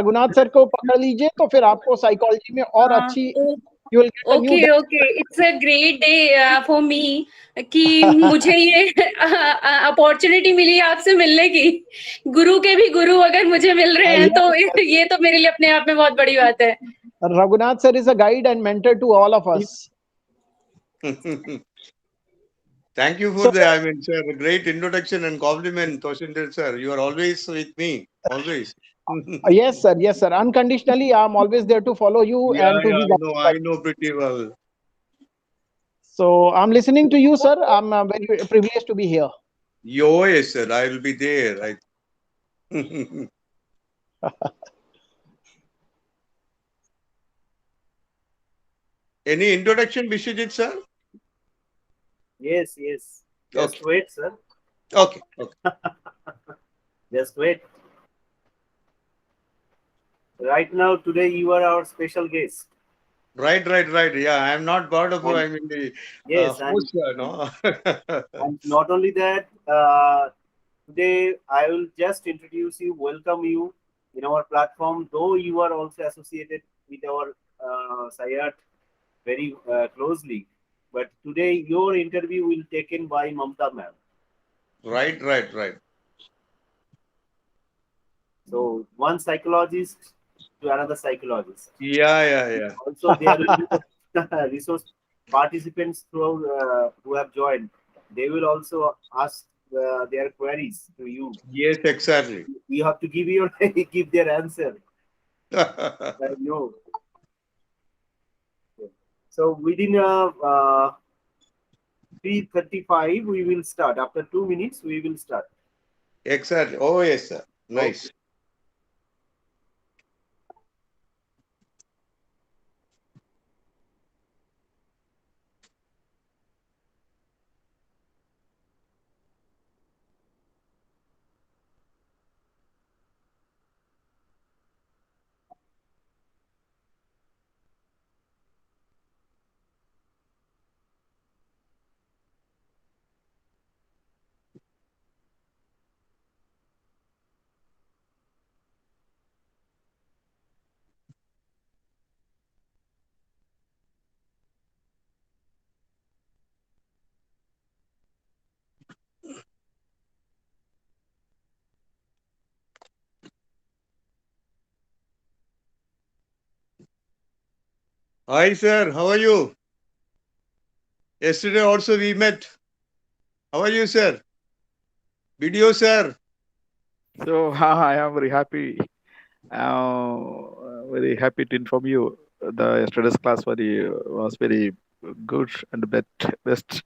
Raghunath sir को पकड़ लीजिए तो फिर आपको साइकोलॉजी में और अच्छी you will get a new okay okay, it's a great day for me कि मुझे ये अपॉर्चुनिटी मिली आपसे मिलने की। गुरु के भी गुरु अगर मुझे मिल रहे हैं तो ये तो मेरे लिए अपने आप में बहुत बड़ी बात है। Raghunath sir is a guide and mentor to all of us. Thank you for sir, a great introduction and compliment, Toshinder sir. You are always with me, always. Yes, sir. Yes, sir. Unconditionally, I'm always there to follow you and to be guided by I know pretty well. So I'm listening to you, sir. I'm very privileged to be here. Yes, sir. I will be there. Any introduction, Vishwajit sir? Yes. Just wait, sir. Okay. Just wait. Right now, today you are our special guest. Right. Yeah, I am not part of. I mean the host, no. And not only that, today I will just introduce you, welcome you in our platform. Though you are also associated with our SIAT very closely, but today your interview will taken by Mamta ma'am. Right. So one psychologist to another psychologist. Yeah. Also, there will be resource participants who have joined. They will also ask their queries to you. Yes, exactly. You have to give their answer. I know. So within 3:35 we will start. After 2 minutes we will start. Exactly. Oh yes, sir. Nice. Okay. Hi, sir. How are you? Yesterday also we met. How are you, sir? Video, sir. So I am very happy. Very happy to inform you. The yesterday's class was very good and best.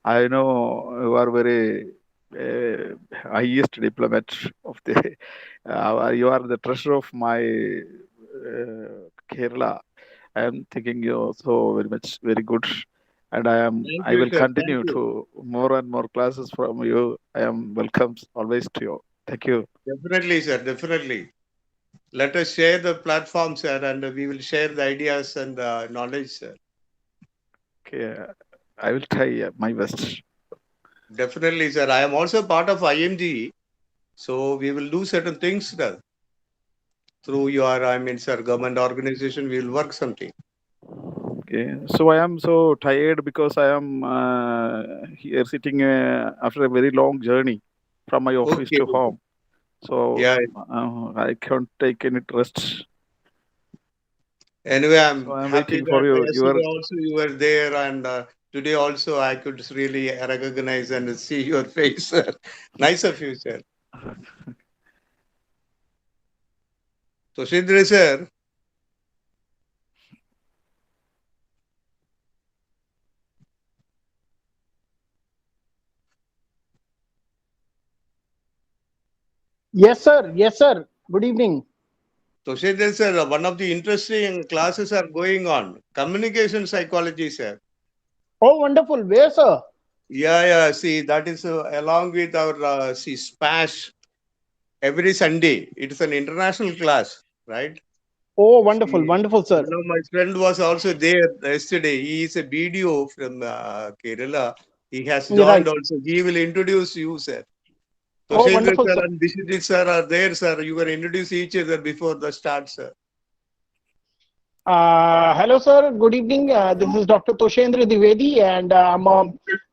I know you are very highest diplomat of the. You are the treasure of my Kerala. I am thinking you so very much very good, and I will continue to more and more classes from you. I am welcome always to you. Thank you. Definitely, sir. Definitely. Let us share the platform, sir, and we will share the ideas and knowledge, sir. Okay, I will try my best. Definitely, sir. I am also part of IMG, so we will do certain things, sir. Through your, sir, government organization, we will work something. Okay, so I am so tired because I am here sitting after a very long journey from my office to home. So yeah, I can't take any rest. Anyway, I'm waiting for you. Yesterday also you were there, and today also I could really recognize and see your face, sir. Nice of you, sir. So, Shindre, sir. Yes, sir. Yes, sir. Good evening. So, Shindre, sir, one of the interesting classes are going on. Communication psychology, sir. Oh, wonderful. Where, sir? Yeah. See, that is along with our SPASH every Sunday. It is an international class, right? Oh, wonderful, wonderful, sir. One of my friend was also there yesterday. He is a BDO from Kerala. He has joined also. He will introduce you, sir. Oh, Toshendra wonderful, sir sir. and Bishijit sir are there, sir. You can introduce each other before the start, sir. Hello, sir. Good evening. This is Dr. Toshendra Dwivedi, and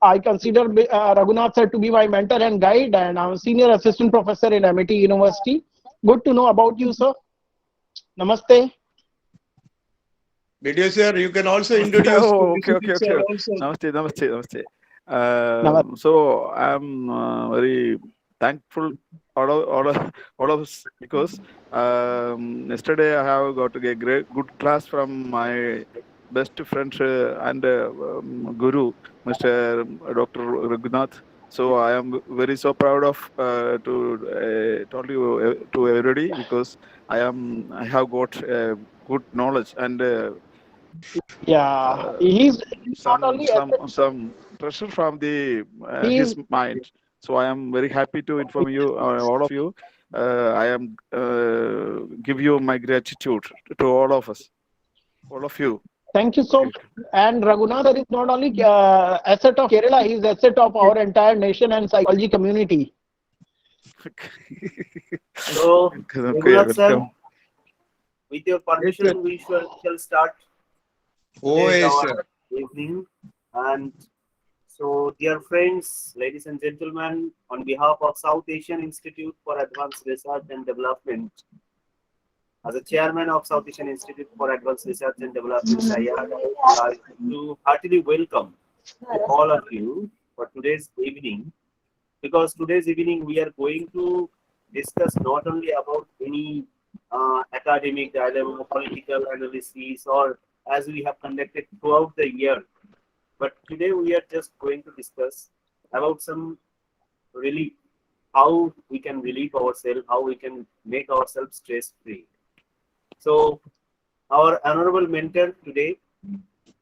I consider Raghunath sir to be my mentor and guide, and I'm a senior assistant professor in MIT University. Good to know about you, sir. Namaste. Video sir, you can also introduce to Oh, okay. Bishijit sir also. Namaste. Namaste. So I'm very thankful all of us because yesterday I have got a good class from my best friend and guru, Mr. Dr. Raghunath. So I am very so proud of to tell you to everybody because I have got good knowledge and Yeah, he's not only some pressure from the he's his mind. So I am very happy to inform you, all of you. I am give you my gratitude to all of us, all of you. thank you so Okay. much. And Raghunath sir is not only asset of Kerala, he's asset of our entire nation and psychology community. So, Okay, Raghunath sir, welcome. with your permission, we shall start Oh, today's yes, our sir. evening. And so, dear friends, ladies and gentlemen, on behalf of South Asian Institute for Advanced Research and Development, as a chairman of South Asian Institute for Advanced Research and Development, I would like to heartily welcome all of you for today's evening, because today's evening we are going to discuss not only about any academic dilemma, political analysis, or as we have conducted throughout the year, but today we are just going to discuss about some relief, how we can relieve ourselves, how we can make ourselves stress free. So, our honorable mentor today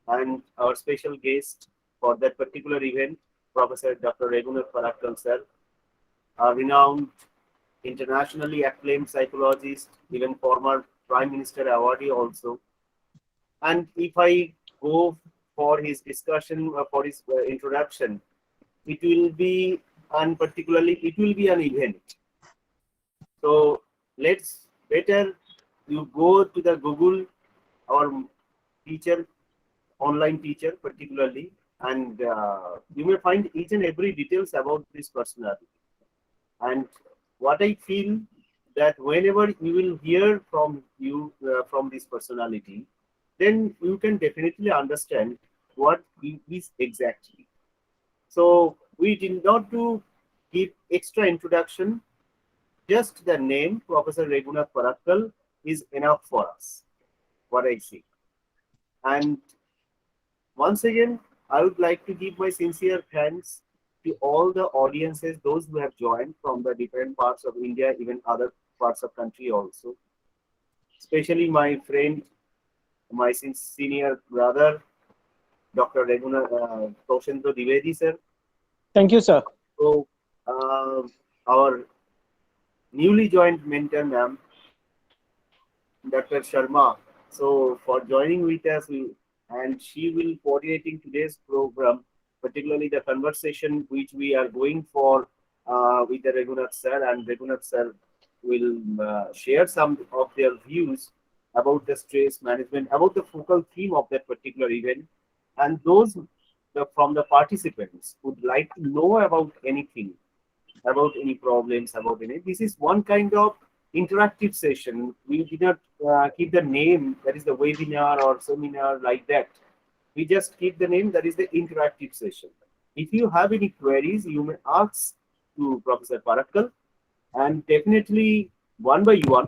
and our special guest for that particular event, Professor Dr. Raghunath Parakkal sir, a renowned, internationally acclaimed psychologist, even former Prime Minister awardee also. And if I go for his discussion, for his introduction, it will be, and particularly, it will be an event. So let's better you go to the Google, our teacher, online teacher particularly, and you may find each and every details about this personality. And what I feel that whenever you will hear from you from this personality, then you can definitely understand what he is exactly. So we did not do give extra introduction. Just the name Professor Raghunath Parakkal is enough for us, what I see. And once again, I would like to give my sincere thanks to all the audiences, those who have joined from the different parts of India, even other parts of country also. Especially my friend, my senior brother, Dr. Raghunath Toshendra Dwivedi sir. Thank you, sir. So our newly joined mentor, ma'am, Dr. Sharma. So for joining with us, and she will coordinating today's program, particularly the conversation which we are going for with the Raghunath sir, and Raghunath sir will share some of their views about the stress management, about the focal theme of that particular event, and those from the participants would like to know about anything, about any problems, about any. This is one kind of interactive session. We did not keep the name, that is the webinar or seminar like that. We just keep the name, that is the interactive session. If you have any queries, you may ask to Professor Parakkal, and definitely one by one,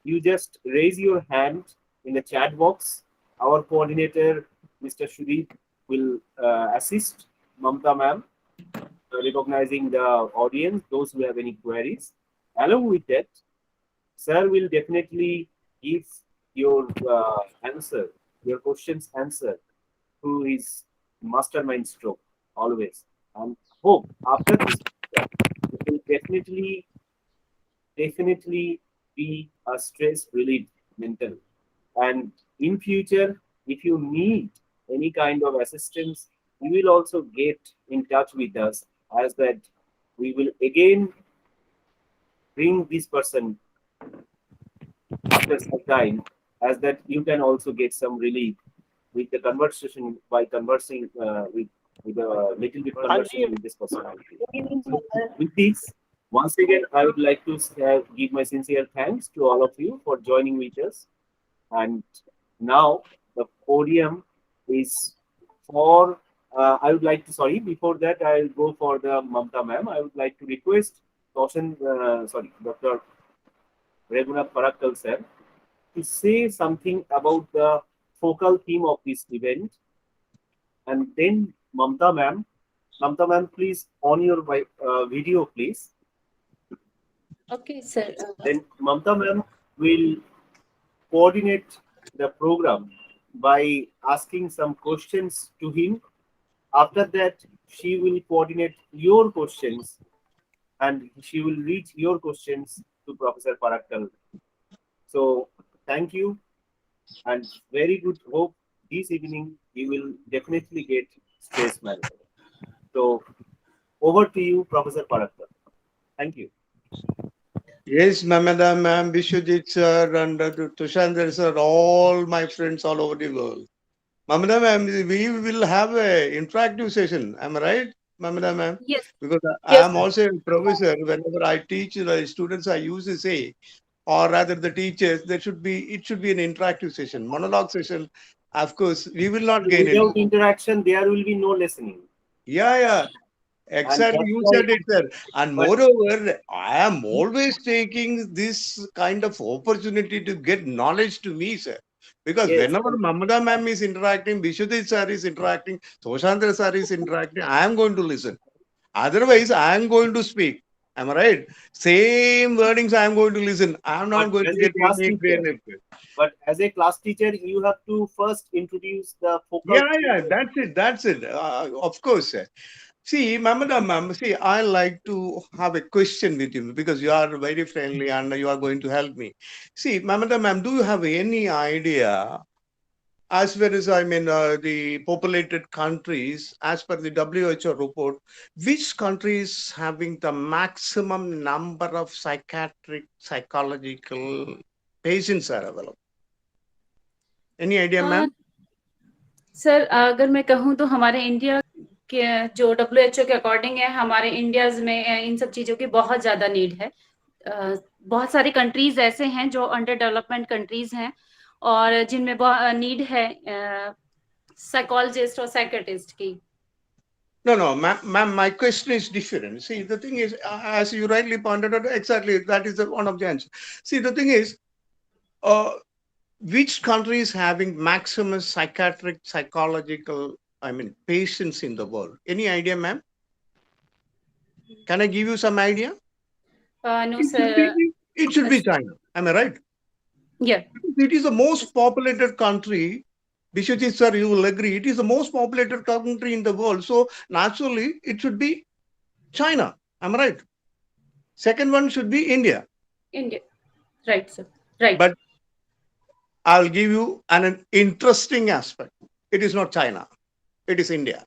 you just raise your hand in the chat box. Our coordinator, Mr. Shudeep, will assist Mamta ma'am, recognizing the audience, those who have any queries. Along with that, sir will definitely give your answer, your questions answered through his mastermind stroke always. And hope after this, it will definitely be a stress relief mental. And in future, if you need any kind of assistance, you will also get in touch with us, as that we will again bring this person after some time, as that you can also get some relief with the conversation by conversing with a little bit conversation with this person. So with this, once again, I would like to give my sincere thanks to all of you for joining with us. And now the podium is for. I would like to, sorry, before that, I'll go for the Mamta ma'am. I would like to request Dr. Raghunath Parakkal sir to say something about the focal theme of this event. And then Mamta ma'am, please on your video, please. Okay, sir. Then Mamta ma'am will coordinate the program by asking some questions to him. After that, she will coordinate your questions and she will read your questions to Professor Parakkal. So thank you and very good hope this evening you will definitely get stress management. So over to you, Professor Parakkal. Thank you. Yes, Mamada ma'am, Vishwajit sir, and Tushandra sir, all my friends all over the world. Mamada ma'am, we will have a interactive session. Am I right, Mamada ma'am? Yes. Because I Yes, am also a professor. Whenever I teach the students, I use to say, or rather the teachers, it should be an interactive session, monologue session. Of course, we will not gain anything. Without interaction, there will be no listening. Yeah. Exactly, that's you why- said it, sir. And but- moreover, I am always taking this kind of opportunity to get knowledge to me, sir. Because Yes, whenever Mamada ma'am is interacting, Vishwadit sir is interacting, Toshandra sir is interacting, I am going to listen. Otherwise, I am going to speak. Am I right? Same wordings I am going to listen. I am not But going as to a get class any teacher- benefit. But as a class teacher, you have to first introduce the focal. Yeah, that's it. Of course, sir. See, Mamada ma'am, see, I like to have a question with you because you are very friendly and you are going to help me. See, Mamada ma'am, do you have any idea, as far as the populated countries, as per the WHO report, which countries having the maximum number of psychiatric, psychological patients are available? Any idea, ma'am? Sir अगर मैं कहूँ तो हमारे India के जो WHO के according है, हमारे इंडियाज में इन सब चीजों की बहुत ज्यादा नीड है. बहुत सारी कंट्रीज ऐसे हैं जो अंडर डेवलपमेंट कंट्रीज हैं और जिनमें नीड है साइकोलॉजिस्ट और साइकेट्रिस्ट की. No, ma'am, my question is different. See, the thing is, as you rightly pointed out, exactly, that is one of the answers. See, the thing is, which country is having maximum psychiatric, psychological, patients in the world? Any idea, ma'am? Can I give you some idea? No, sir. It should be China. Am I right? Yeah. It is the most populated country. Vishwajit sir, you will agree. It is the most populated country in the world. So naturally, it should be China. Am I right? Second one should be India. India. Right, sir. Right. But I'll give you an interesting aspect. It is not China. It is India.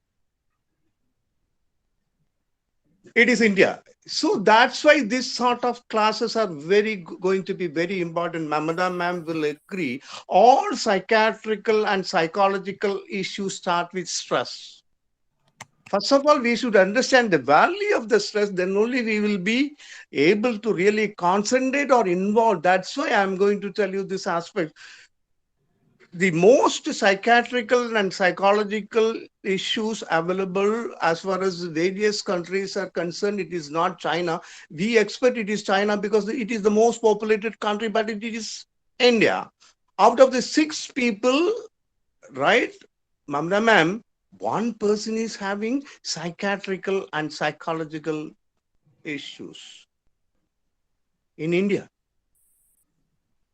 It is India. So that's why this sort of classes are going to be very important. Mamada ma'am will agree. All psychiatrical and psychological issues start with stress. First of all, we should understand the value of the stress. Then only we will be able to really concentrate or involve. That's why I'm going to tell you this aspect. The most psychiatrical and psychological issues available as far as various countries are concerned, it is not China. We expect it is China because it is the most populated country, but it is India. Out of the 6 people, right, Mamda ma'am, 1 person is having psychiatrical and psychological issues in India.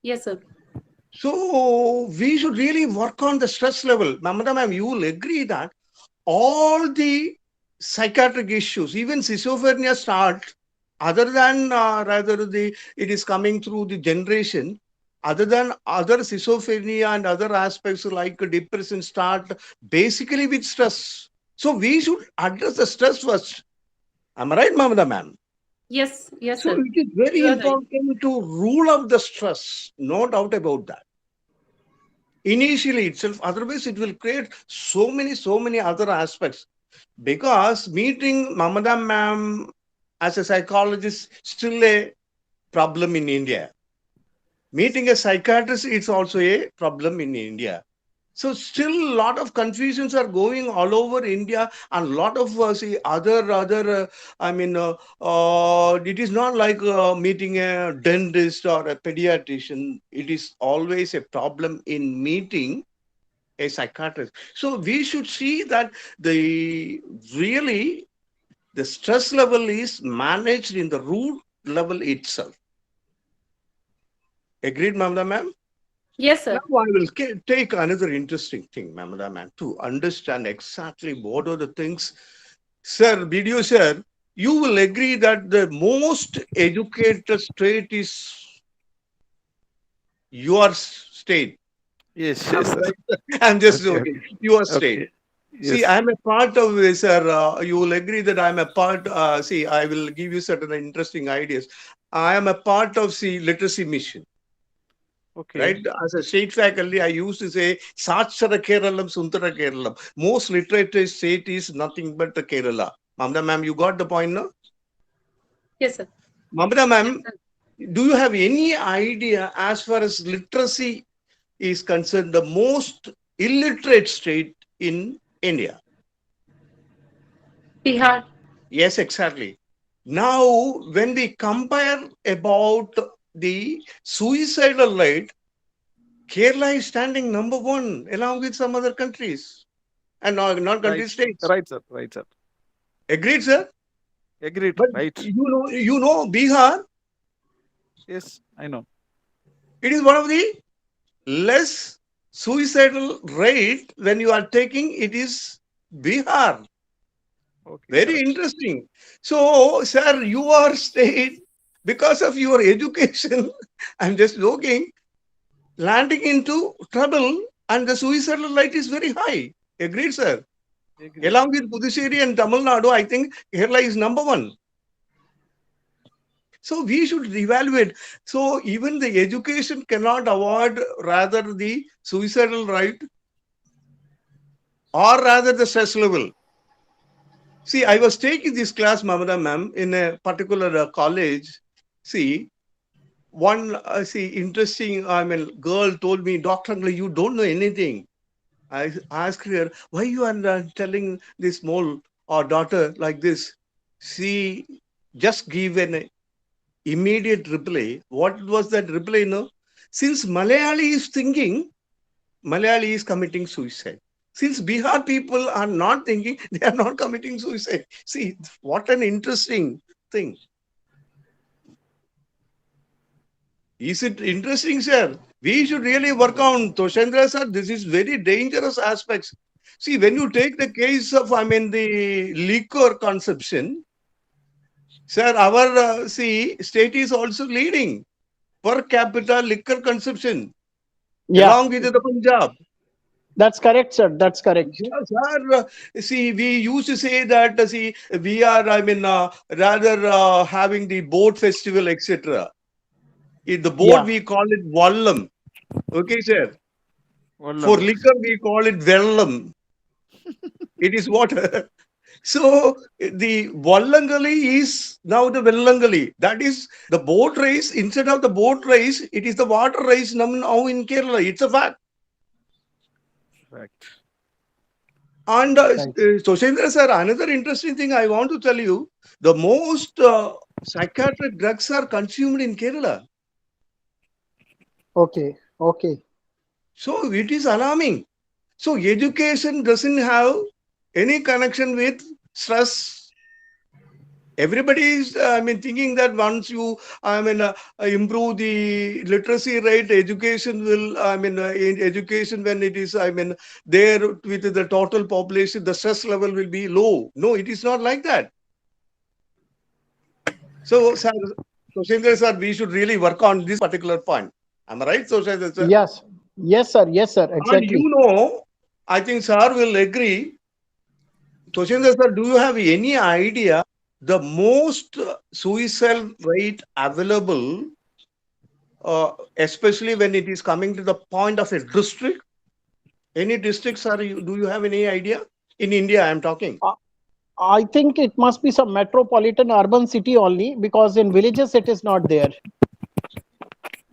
Yes, sir. So we should really work on the stress level. Mamada ma'am, you will agree that all the psychiatric issues, even schizophrenia start, other than it is coming through the generation, other than other schizophrenia and other aspects like depression start basically with stress. So we should address the stress first. Am I right, Mamada ma'am? Yes, yes, So sir. it is very You are right. important to rule out the stress, no doubt about that. Initially itself, otherwise it will create so many other aspects. Because meeting Mamata ma'am as a psychologist still a problem in India. Meeting a psychiatrist is also a problem in India. So still a lot of confusions are going all over India, and a lot of it is not like meeting a dentist or a pediatrician. It is always a problem in meeting a psychiatrist. So we should see that the really the stress level is managed in the root level itself. Agreed, Mamda ma'am? Yes, Now sir. I will take another interesting thing, Mamada man, to understand exactly what are the things. Sir, video sir, you will agree that the most educated state is your state. Yes, I'm yes, sir. right. I'm just Okay, joking. okay, Your state. okay. See, Yes. I'm a part of this, sir. You will agree that I'm a part. See, I will give you certain interesting ideas. I am a part of the literacy mission. Okay. Right? As a state faculty, I used to say, Sachara Keralam, Suntara Keralam. Most literate state is nothing but the Kerala. Mamda ma'am, you got the point now? Yes, sir. Mamda Yes, ma'am, sir. do you have any idea as far as literacy is concerned, the most illiterate state in India? Bihar. Yes, exactly. Now, when we compare about the suicidal rate, Kerala is standing number one along with some other countries and not Right. country states. Right, sir. Right, sir. Agreed, sir. Agreed. But Right. you know, Bihar, Yes, I know. it is one of the less suicidal rate when you are taking it is Bihar. Okay, Very correct. interesting. So, sir, your state, because of your education, I'm just joking, landing into trouble and the suicidal rate is very high. Agreed, sir. Agreed. Along with Puducherry and Tamil Nadu, I think Kerala is number one. So we should evaluate. So even the education cannot avoid rather the suicidal rate or rather the stress level. See, I was taking this class, Mamada ma'am, in a particular college. See, one interesting, girl told me, Dr. Angla, you don't know anything. I asked her, why you are telling this small or daughter like this? She just give an immediate reply. What was that reply? No, since Malayali is thinking, Malayali is committing suicide. Since Bihar people are not thinking, they are not committing suicide. See, what an interesting thing. Is it interesting, sir? We should really work on, Toshendra sir, this is very dangerous aspects. See, when you take the case of, the liquor consumption, sir, our, state is also leading per capita liquor consumption Yeah, along with the Punjab. that's correct, sir. That's correct. Yes, sir. See, we used to say that, we are, rather having the boat festival, etc. In the boat, Yeah, we call it Vallam. Okay, sir. For Wallam. liquor, we call it Vellam. It is water. So the Vallangali is now the Vellangali. That is the boat race. Instead of the boat race, it is the water race now in Kerala. It's a fact. Fact. And right. Soshendra sir, another interesting thing I want to tell you, the most psychiatric drugs are consumed in Kerala. Okay, okay. So it is alarming. So education doesn't have any connection with stress. Everybody is, thinking that once you, improve the literacy rate, education will, in education when it is, there with the total population, the stress level will be low. No, it is not like that. So, sir, Soshendra sir, we should really work on this particular point. Am I right, Soshendra sir? Yes, yes, sir. Yes, sir. And you Exactly. know, I think sir will agree. Soshendra sir, do you have any idea the most suicide rate available, especially when it is coming to the point of a district. Any districts are you? Do you have any idea? In India, I am talking. I think it must be some metropolitan urban city only, because in villages it is not there.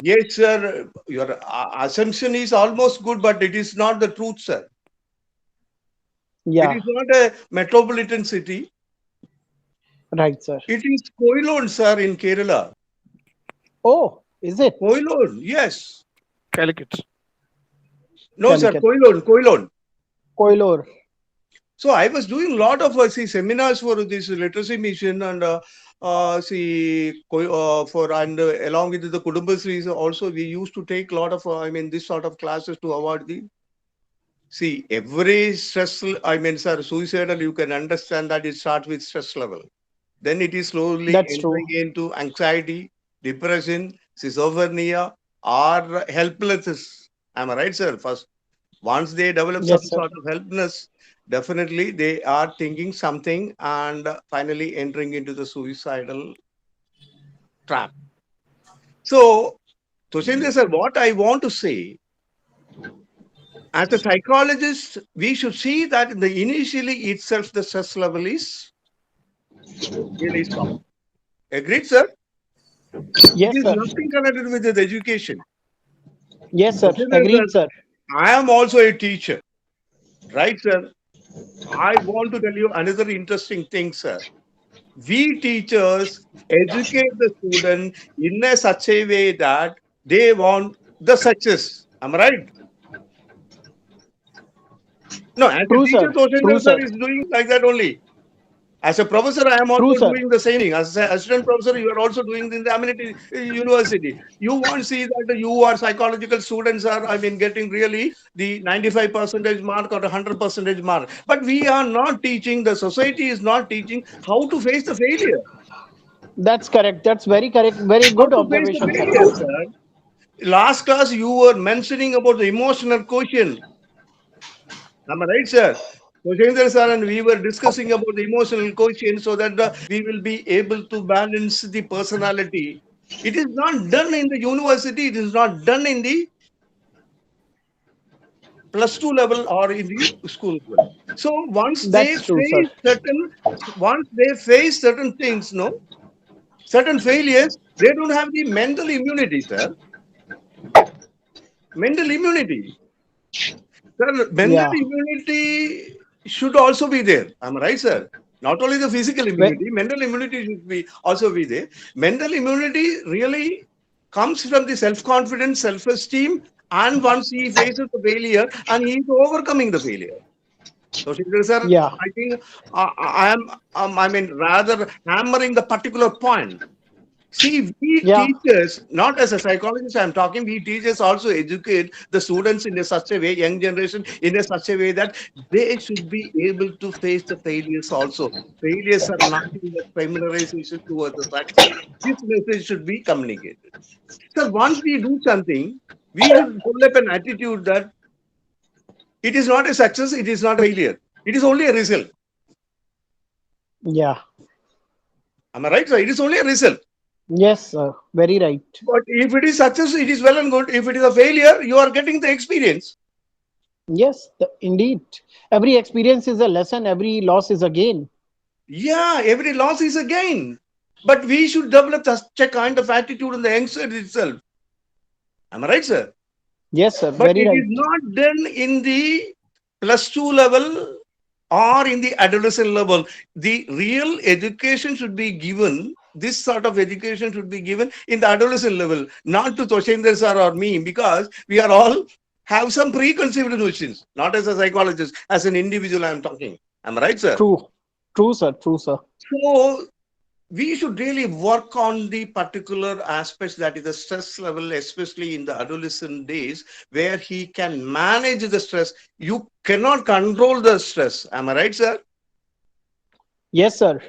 Yes, sir. Your assumption is almost good, but it is not the truth, sir. It Yeah, is not a metropolitan city. right, sir. It is Koilon, sir, in Kerala. Oh, is it? Koilon, yes. Calicut. No, sir, Calicut. Koilon. Koilor. So I was doing a lot of seminars for this literacy mission, and along with the Kudumbasris also we used to take a lot of this sort of classes to avoid the every stress. Sir, suicidal. You can understand that it starts with stress level. Then it is slowly That's entering true. into anxiety, depression, schizophrenia, or helplessness. Am I right, sir? First, once they develop some Yes, sir. sort of helplessness, definitely they are thinking something and finally entering into the suicidal trap. So, Toshindra sir, what I want to say, as a psychologist, we should see that initially itself the stress level is really strong. Agreed, sir? It Yes, is sir. nothing connected with the education. Yes, sir. Toshindra sir, Agreed, sir. I am also a teacher, right, sir? I want to tell you another interesting thing, sir. We teachers educate the student in a such a way that they want the success. Am I right? No, as a True, teacher, sir. True, Toshendra sir sir. is doing like that only. As a professor, I am True, also sir. doing the same thing. As an assistant professor, you are also doing in the Amenity University. You won't see that you are psychological students are, getting really the 95% mark or 100% mark. But we are not teaching, the society is not teaching how to face the failure. That's correct. That's very correct. Very How good to face the observation, sir. failure, sir. Last class, you were mentioning about the emotional quotient. Am I right, sir? Koshendra sir and we were discussing about the emotional quotient so that we will be able to balance the personality. It is not done in the university. It is not done in the +2 level or in the school level. So That's true, sir. once they face certain things, no, certain failures, they don't have the mental immunity, sir. Mental immunity. Sir, mental Yeah. immunity should also be there. Am I right, sir? Not only the physical Ve- immunity, mental immunity should be also be there. Mental immunity really comes from the self-confidence, self-esteem, and once he faces the failure and he is overcoming the failure. So, Shindar sir, Yeah. I think I am, rather hammering the particular point. See, we Yeah. teachers, not as a psychologist, I'm talking, we teachers also educate the students in such a way, young generation, in such a way that they should be able to face the failures also. Failures are nothing but familiarization towards the success. This message should be communicated. So once we do something, we should develop an attitude that it is not a success, it is not a failure. It is only a result. Yeah. Am I right, sir? It is only a result. Yes, sir. Very right. But if it is success, it is well and good. If it is a failure, you are getting the experience. Yes, indeed. Every experience is a lesson. Every loss is a gain. Yeah, every loss is a gain. But we should develop such a kind of attitude in the youngster itself. Am I right, sir? Yes, sir. But Very it right. is not done in the +2 level or in the adolescent level. The real education should be given. This sort of education should be given in the adolescent level, not to Toshendra sir or me, because we are all have some preconceived notions, not as a psychologist, as an individual I'm talking. Am I right, sir? True. True, sir. True, sir. So we should really work on the particular aspects, that is the stress level, especially in the adolescent days, where he can manage the stress. You cannot control the stress. Am I right, sir? Yes, sir.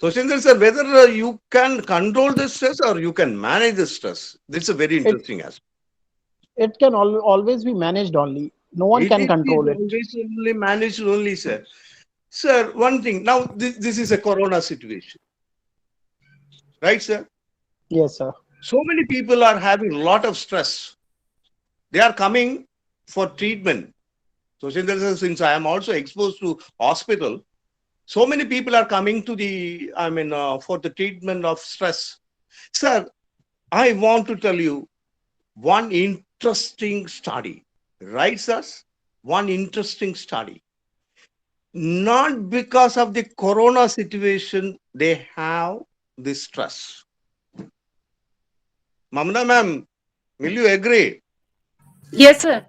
So, Shindar sir, whether you can control the stress or you can manage the stress, this is a very interesting aspect. It can always be managed only. No one It can is control it. always only managed only, sir. Sir, one thing. Now, this is a corona situation. Right, sir? Yes, sir. So many people are having a lot of stress. They are coming for treatment. So since I am also exposed to hospital, so many people are coming to the, for the treatment of stress. Sir, I want to tell you one interesting study. Right, sir? One interesting study. Not because of the corona situation, they have this stress. Mamna ma'am, will you agree? Yes, sir.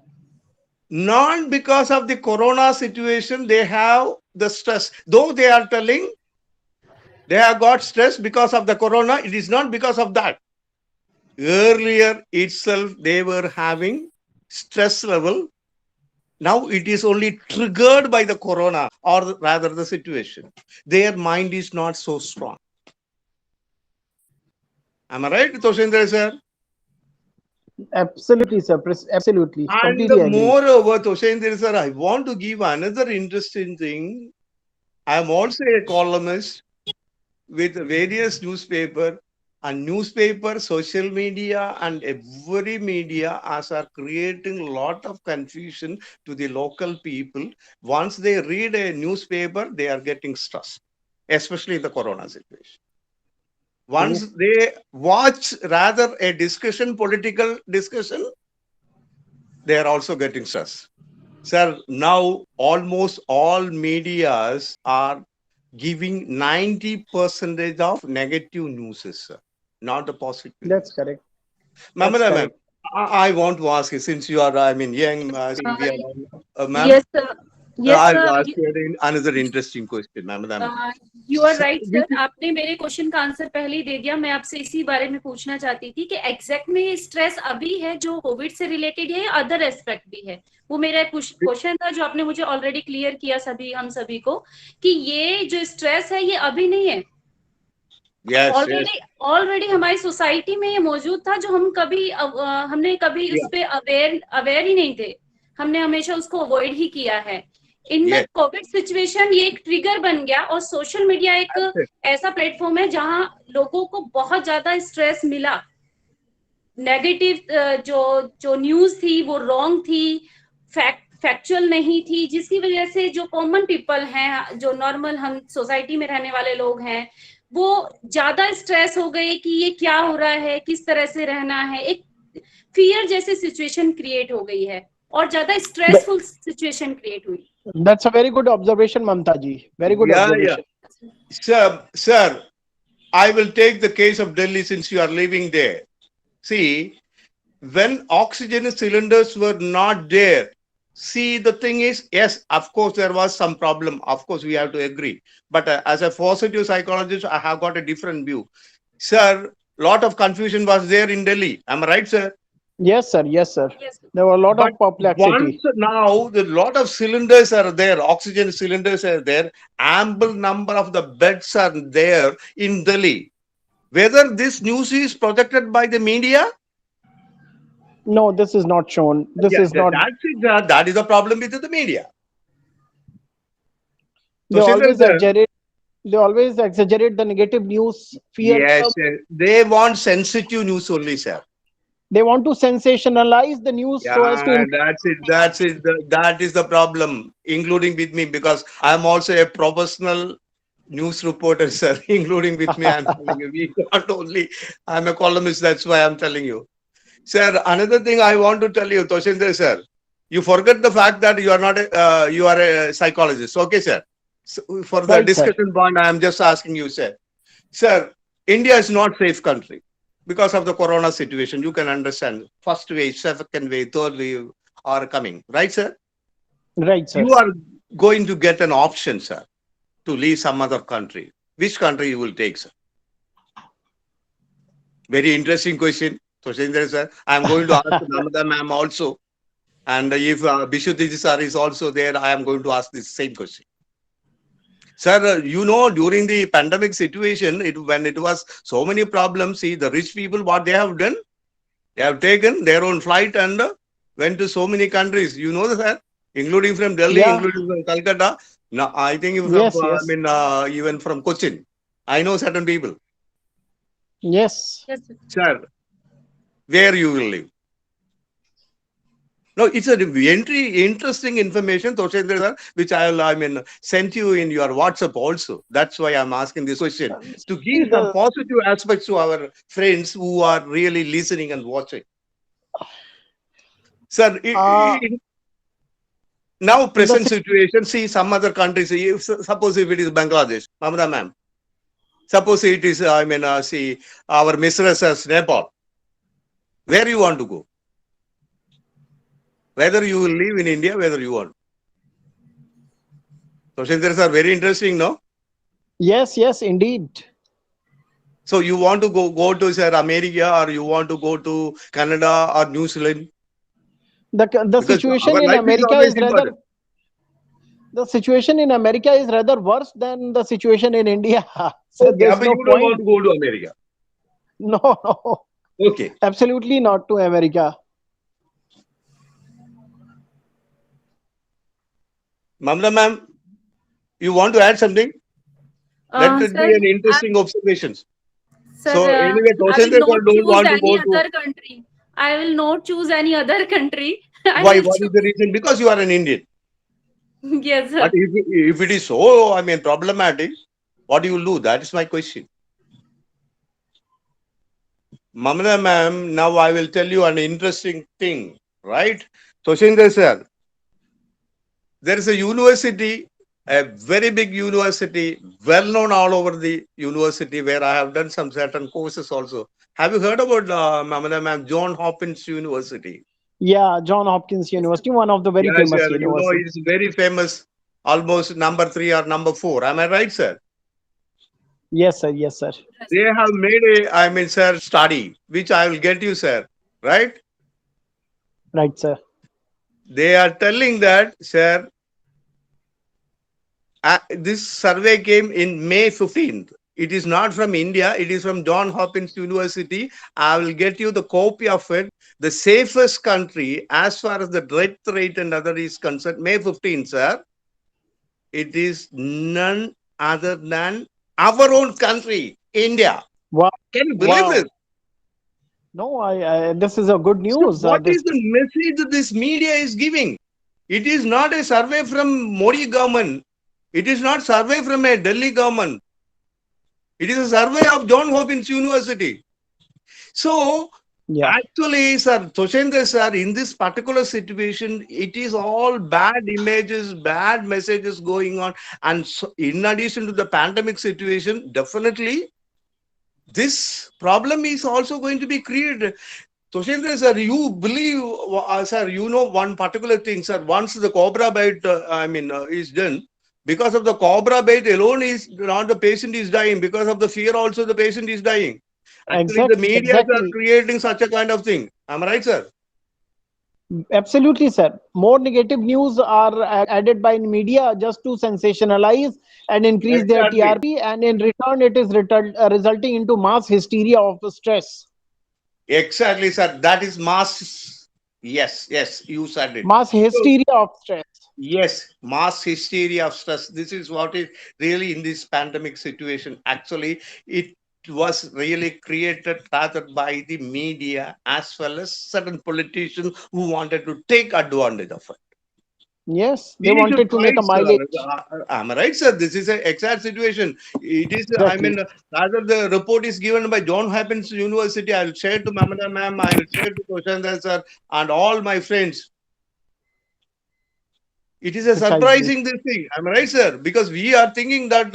Not because of the corona situation, they have the stress. Though they are telling they have got stress because of the corona, it is not because of that. Earlier itself, they were having stress level. Now it is only triggered by the corona, or rather the situation. Their mind is not so strong. Am I right, Toshendra sir? Absolutely, sir. Absolutely. And Completely agree. moreover, Toshendra sir, I want to give another interesting thing. I am also a columnist with various newspaper, and newspaper, social media, and every media as are creating a lot of confusion to the local people. Once they read a newspaper, they are getting stressed, especially in the corona situation. Once they watch rather a discussion, political discussion, they are also getting stressed. Sir, now almost all medias are giving 90% of negative news, sir, not the positive. That's correct. Mamata, ma'am, correct. I want to ask you, since you are, young, ma'am, Yes, sir. Yes, I'll sir. ask you another interesting question, Mamata, ma'am. You are right sir, आपने मेरे question का answer पहले ही दे दिया. मैं आपसे इसी बारे में पूछना चाहती थी कि एग्जैक्ट में स्ट्रेस अभी है जो कोविड से रिलेटेड है या अदर एस्पेक्ट भी है. वो मेरा क्वेश्चन था जो आपने मुझे ऑलरेडी क्लियर किया हम सभी को कि ये जो स्ट्रेस है ये अभी नहीं है. ऑलरेडी हमारी सोसाइटी में ये मौजूद था जो हमने कभी उस पे अवेयर ही नहीं थे. हमने हमेशा उसको अवॉइड ही किया है. इन द कोविड सिचुएशन ये एक ट्रिगर बन गया और सोशल मीडिया एक ऐसा प्लेटफॉर्म है जहां लोगों को बहुत ज्यादा स्ट्रेस मिला. नेगेटिव जो न्यूज थी वो रॉन्ग थी, फैक्चुअल नहीं थी, जिसकी वजह से जो कॉमन पीपल हैं, जो नॉर्मल हम सोसाइटी में रहने वाले लोग हैं, वो ज्यादा स्ट्रेस हो गए कि ये क्या हो रहा है, किस तरह से रहना है. एक फियर जैसे सिचुएशन क्रिएट हो गई है और ज्यादा स्ट्रेसफुल सिचुएशन क्रिएट हुई. That's a very good observation, Mamta ji. Very good observation. Yeah. Sir, I will take the case of Delhi since you are living there. See, when oxygen cylinders were not there, see, the thing is, yes, of course, there was some problem. Of course, we have to agree. But as a positive psychologist, I have got a different view. Sir, lot of confusion was there in Delhi. Am I right, sir? Yes, sir. Yes, sir. Yes. There were a lot of perplexity. Once now, the lot of cylinders are there, oxygen cylinders are there, ample number of the beds are there in Delhi. Whether this news is projected by the media? No, this is not shown. This is not. That is the problem with the media. They always exaggerate the negative news. Fear. Yes, sir. They want sensitive news only, sir. They want to sensationalize the news so as to. That's it. That is the problem, including with me, because I'm also a professional news reporter, sir. Including with me, I'm telling you, we not only. I'm a columnist. That's why I'm telling you, sir. Another thing I want to tell you, Toshendra sir, you forget the fact that you are not you are a psychologist. Okay, sir. So for the discussion point, I am just asking you, sir. Sir, India is not safe country. Because of the corona situation, you can understand. First wave, second wave, third wave are coming. Right, sir? Right, sir. You are going to get an option, sir, to leave some other country. Which country you will take, sir? Very interesting question. Toshendra, sir. I am going to ask Namada ma'am also. And if Bishuddhi sir is also there, I am going to ask this same question. Sir, you know, during the pandemic situation, when it was so many problems, see, the rich people, what they have done, they have taken their own flight and went to so many countries. You know that, including from Delhi, Yeah. including from Calcutta. Now, I think from, Yes, yes. even from Cochin. I know certain people. Yes. Yes, sir. Sir, where you will live? No, it's a very interesting information, Toshendra sir, which sent you in your WhatsApp also. That's why I'm asking this question to See, give some positive aspects to our friends who are really listening and watching. Sir, now present situation, see some other countries, suppose if it is Bangladesh, Mamata ma'am, suppose it is, see our mistress as Nepal, where you want to go? Whether you will live in India, whether you want. Toshendra sir, very interesting, no? Yes, yes, indeed. So you want to go to say America, or you want to go to Canada or New Zealand? The situation in America is rather worse than the situation in India. So okay, there's but no you point. don't want to go to America. No, no. Okay. Absolutely not to America. Mamta ma'am, you want to add something? Let it Sir, be an interesting observations. Sir, So anyway, I will not don't want to choose go any to. other country. I will not choose any other country. Why? What is the reason? Because you are an Indian. Yes, sir. But if it is so, problematic, what you will do? That is my question. Mamata ma'am, now I will tell you an interesting thing, right? Toshendra sir, there is a university, a very big university, well known all over the university, where I have done some certain courses also. Have you heard about Mamata ma'am, John Hopkins University? Yeah, John Hopkins University, one of the very Yes, famous sir. You know, universities. it's very famous, almost number 3 or number 4. Am I right, sir? Yes, sir. Yes, sir. They have made a, sir, study, which I will get you, sir. Right? Right, sir. They are telling that, sir, this survey came in May 15th. It is not from India. It is from John Hopkins University. I will get you the copy of it. The safest country as far as the death rate and other is concerned, May 15th, sir. It is none other than our own country, India. Wow. Can you believe this? No, this is a good news. So what is the message this media is giving? It is not a survey from Modi government. It is not survey from a Delhi government. It is a survey of John Hopkins University. So actually, sir, Toshendra sir, in this particular situation, it is all bad images, bad messages going on. And so, in addition to the pandemic situation, definitely this problem is also going to be created. Toshendra sir, you believe, sir, you know one particular thing, sir. Once the cobra bite, is done, because of the cobra bite alone is not the patient is dying. Because of the fear, also the patient is dying. Actually, the media are creating such a kind of thing. Am I right, sir? Absolutely, sir. More negative news are added by media just to sensationalize and increase their TRP, and in return, it is resulting into mass hysteria of stress. Exactly, sir. That is mass. Yes, you said it. Mass hysteria of stress. Yes, mass hysteria of stress. This is what is really in this pandemic situation. Actually, it was really created rather by the media as well as certain politicians who wanted to take advantage of it. Yes, they wanted to make a mileage. Am I right, sir? This is an exact situation. It is, Exactly. rather the report is given by John Hopkins University. I will share to Mamata ma'am, I will share to Toshendra sir and all my friends. It is a surprising this thing. Am I right, sir? Because we are thinking that,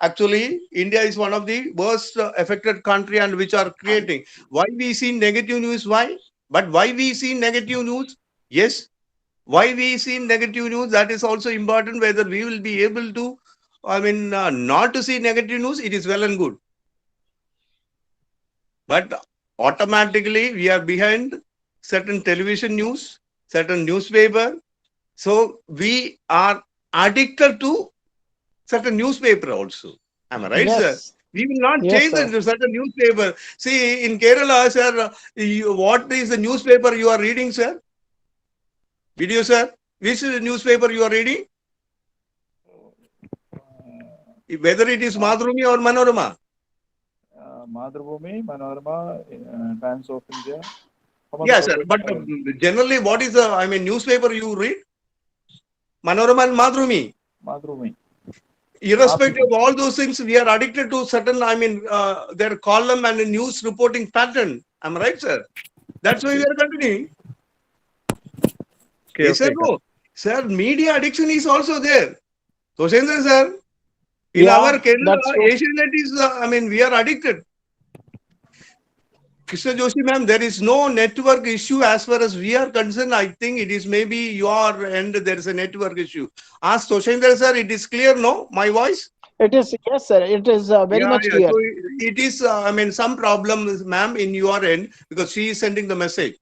actually, India is one of the worst affected country and which are creating. Why we see negative news? Why? But why we see negative news? Yes. Why we see negative news? That is also important. Whether we will be able to, not to see negative news, it is well and good. But automatically, we are behind certain television news, certain newspaper. So we are addicted to certain newspaper also. Am I right, sir? We will not change the certain newspaper. See, in Kerala, sir, what is the newspaper you are reading, sir? Video, sir? Which newspaper you are reading? Whether it is Madhrumi or Manorama? Madhrubhumi, Manorama, Times of India. Yes, sir. But generally, what is the, newspaper you read? Manorama and Madhrumi. Madhrubhumi. Irrespective of all those things, we are addicted to certain, their column and news reporting pattern. Am I right, sir? That's why we are continuing. Okay, Yes, sir, okay. no. Sir, media addiction is also there. Toshendra, sir, in Yeah, our Kerala, that's true. Asianet is, we are addicted. Krishna Joshi, ma'am, there is no network issue as far as we are concerned. I think it is maybe your end, there is a network issue. Ask Toshendra, sir, it is clear, no? My voice? It is, yes, sir. It is very much clear. So it is, some problem, ma'am, in your end, because she is sending the message.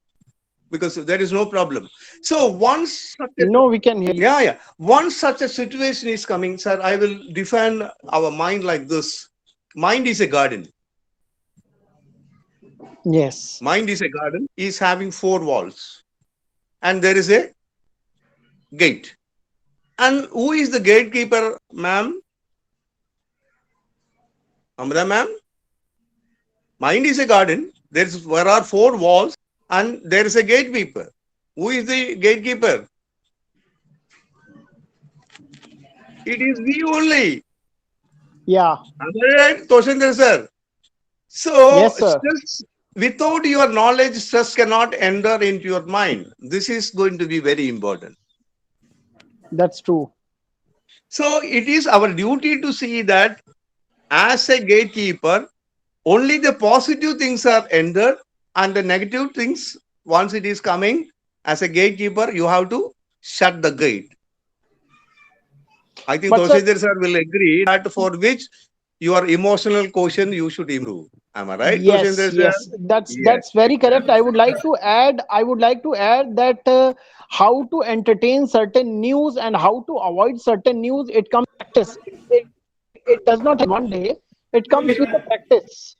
Because there is no problem. So once No, we can hear you. once such a situation is coming, sir, I will define our mind like this. Mind is a garden. Yes. Mind is a garden, is having 4 walls. And there is a gate. And who is the gatekeeper, ma'am? Amrita, ma'am? Mind is a garden. There are 4 walls and there is a gatekeeper. Who is the gatekeeper? It is we only. Yeah. Am I right, Toshendra, sir? So, Yes, sir. stress, without your knowledge, stress cannot enter into your mind. This is going to be very important. That's true. So, it is our duty to see that as a gatekeeper, only the positive things are entered and the negative things, once it is coming, as a gatekeeper, you have to shut the gate. I think But, sir, Toshendra sir will agree that for which your emotional quotient you should improve. Am I right, yes, Toshendra sir? yes, Yes. that's very correct. I would like to add that how to entertain certain news and how to avoid certain news, it comes with practice. It does not happen one day. It comes with a practice.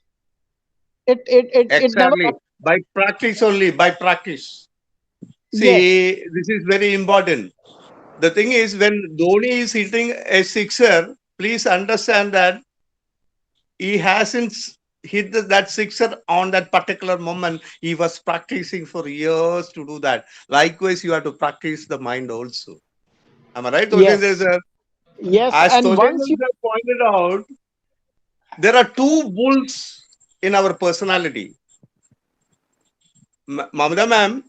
It never Exactly. By practice only, by practice. Yes. See, this is very important. The thing is, when Dhoni is hitting a sixer, please understand that he hasn't hit that sixer on that particular moment. He was practicing for years to do that. Likewise, you have to practice the mind also. Am I right, Toshendra Yes. sir? Yes, As and Toshendra once you sir pointed out, there are 2 bulls in our personality. Mamata ma'am,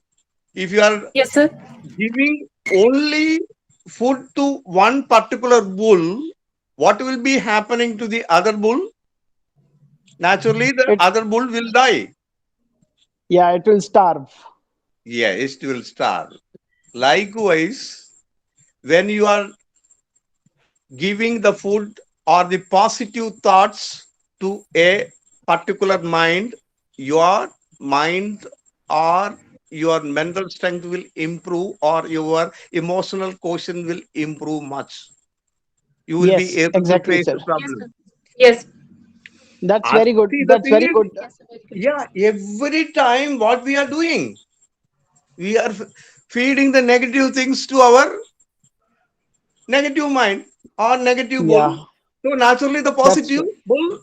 if you are Yes, sir. giving only food to one particular bull, what will be happening to the other bull? Naturally, the It- other bull will die. yeah, it will starve. Yeah, it will starve. Likewise, when you are giving the food or the positive thoughts to a particular mind, your mind or your mental strength will improve or your emotional quotient will improve much. You will be Yes, able to exactly, face sir. the problem. Yes. That's very good. See, the That's thing very is, good. every time what we are doing, we are feeding the negative things to our negative mind or negative bull. Yeah, So naturally, the that's positive true. bull,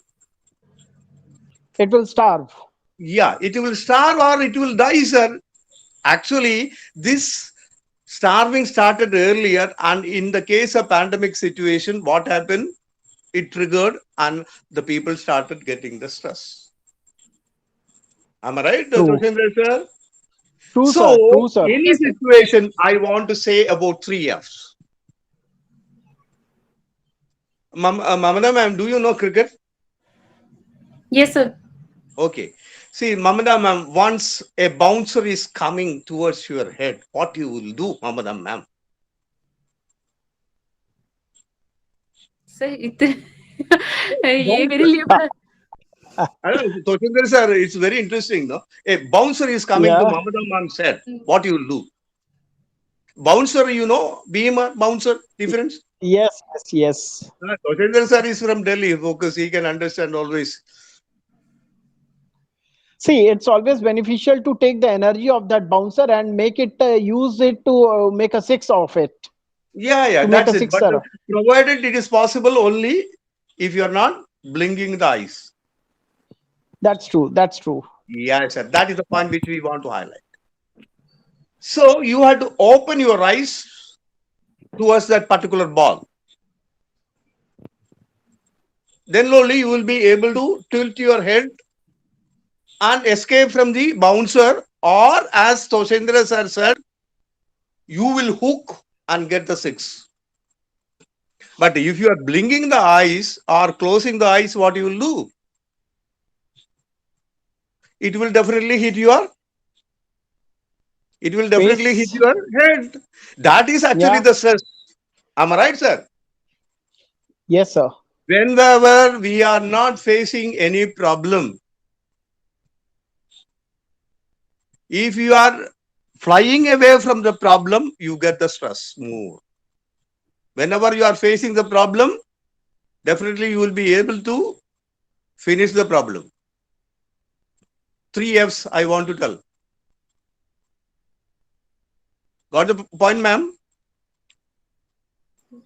It will starve. it will starve or it will die, sir. Actually, this starving started earlier, and in the case of pandemic situation, what happened? It triggered, and the people started getting the stress. Am I right, True. Toshendra sir? True, So, sir. True, sir. any Yes, sir. situation, I want to say about 3 Fs. Mamata ma'am, do you know cricket? Yes, sir. Okay. See, Mamata ma'am, once a bouncer is coming towards your head, what you will do, Mamata ma'am? Sir ये मेरे लिए बड़ा I don't know, Toshendra sir, it's very interesting, no? A bouncer is coming to Yeah. Mamata ma'am's head, what you will do? Bouncer, you know, beamer, bouncer, difference? Yes, yes, yes. Toshendra sir is from Delhi, focus, he can understand always. See, it's always beneficial to take the energy of that bouncer and make it use it to make a six of it, Yeah, to make that's a it. But sixer. provided it is possible only if you are not blinking the eyes. That's true. That's true. Yes, sir. That is the point which we want to highlight. So you have to open your eyes towards that particular ball. Then only you will be able to tilt your head and escape from the bouncer, or as Toshendra sir said, you will hook and get the six. But if you are blinking the eyes or closing the eyes, what you will do? It will definitely hit your Face. head. That is actually Yeah. the stress. Am I right, sir? Yes, sir. Whenever we are not facing any problem, if you are flying away from the problem, you get the stress more. Whenever you are facing the problem, definitely you will be able to finish the problem. 3 F's I want to tell. Got the point, ma'am?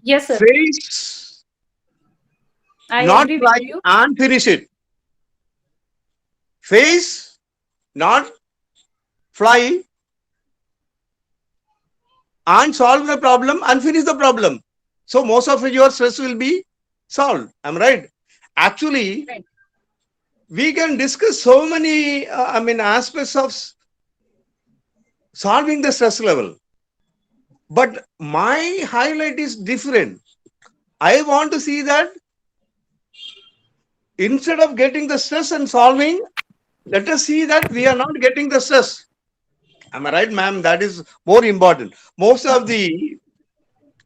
Yes, sir. Face, I not agree try with you. and finish it. Face, not fly and solve the problem and finish the problem. So most of your stress will be solved. I'm right. Actually, Right. we can discuss so many, aspects of solving the stress level. But my highlight is different. I want to see that instead of getting the stress and solving, let us see that we are not getting the stress. Am I right, ma'am? That is more important. Most of the Right,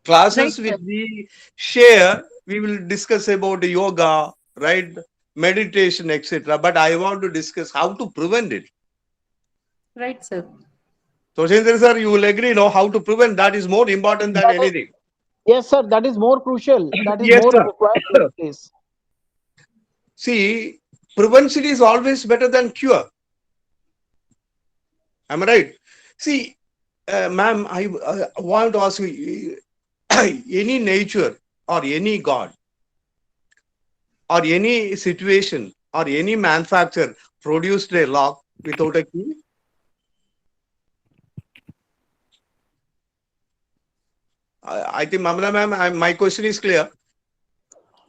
classes sir. which we share, we will discuss about yoga, right? Meditation, etc. But I want to discuss how to prevent it. Right, sir. So, Shendra sir, you will agree, no? How to prevent that is more important than That is, anything. yes, sir. That is more crucial. That is Yes, more sir. required these days. See, prevention is always better than cure. Am I right? See, ma'am, I want to ask you, any nature or any god or any situation or any manufacturer produced a lock without a key? I think, Mamla ma'am, my question is clear.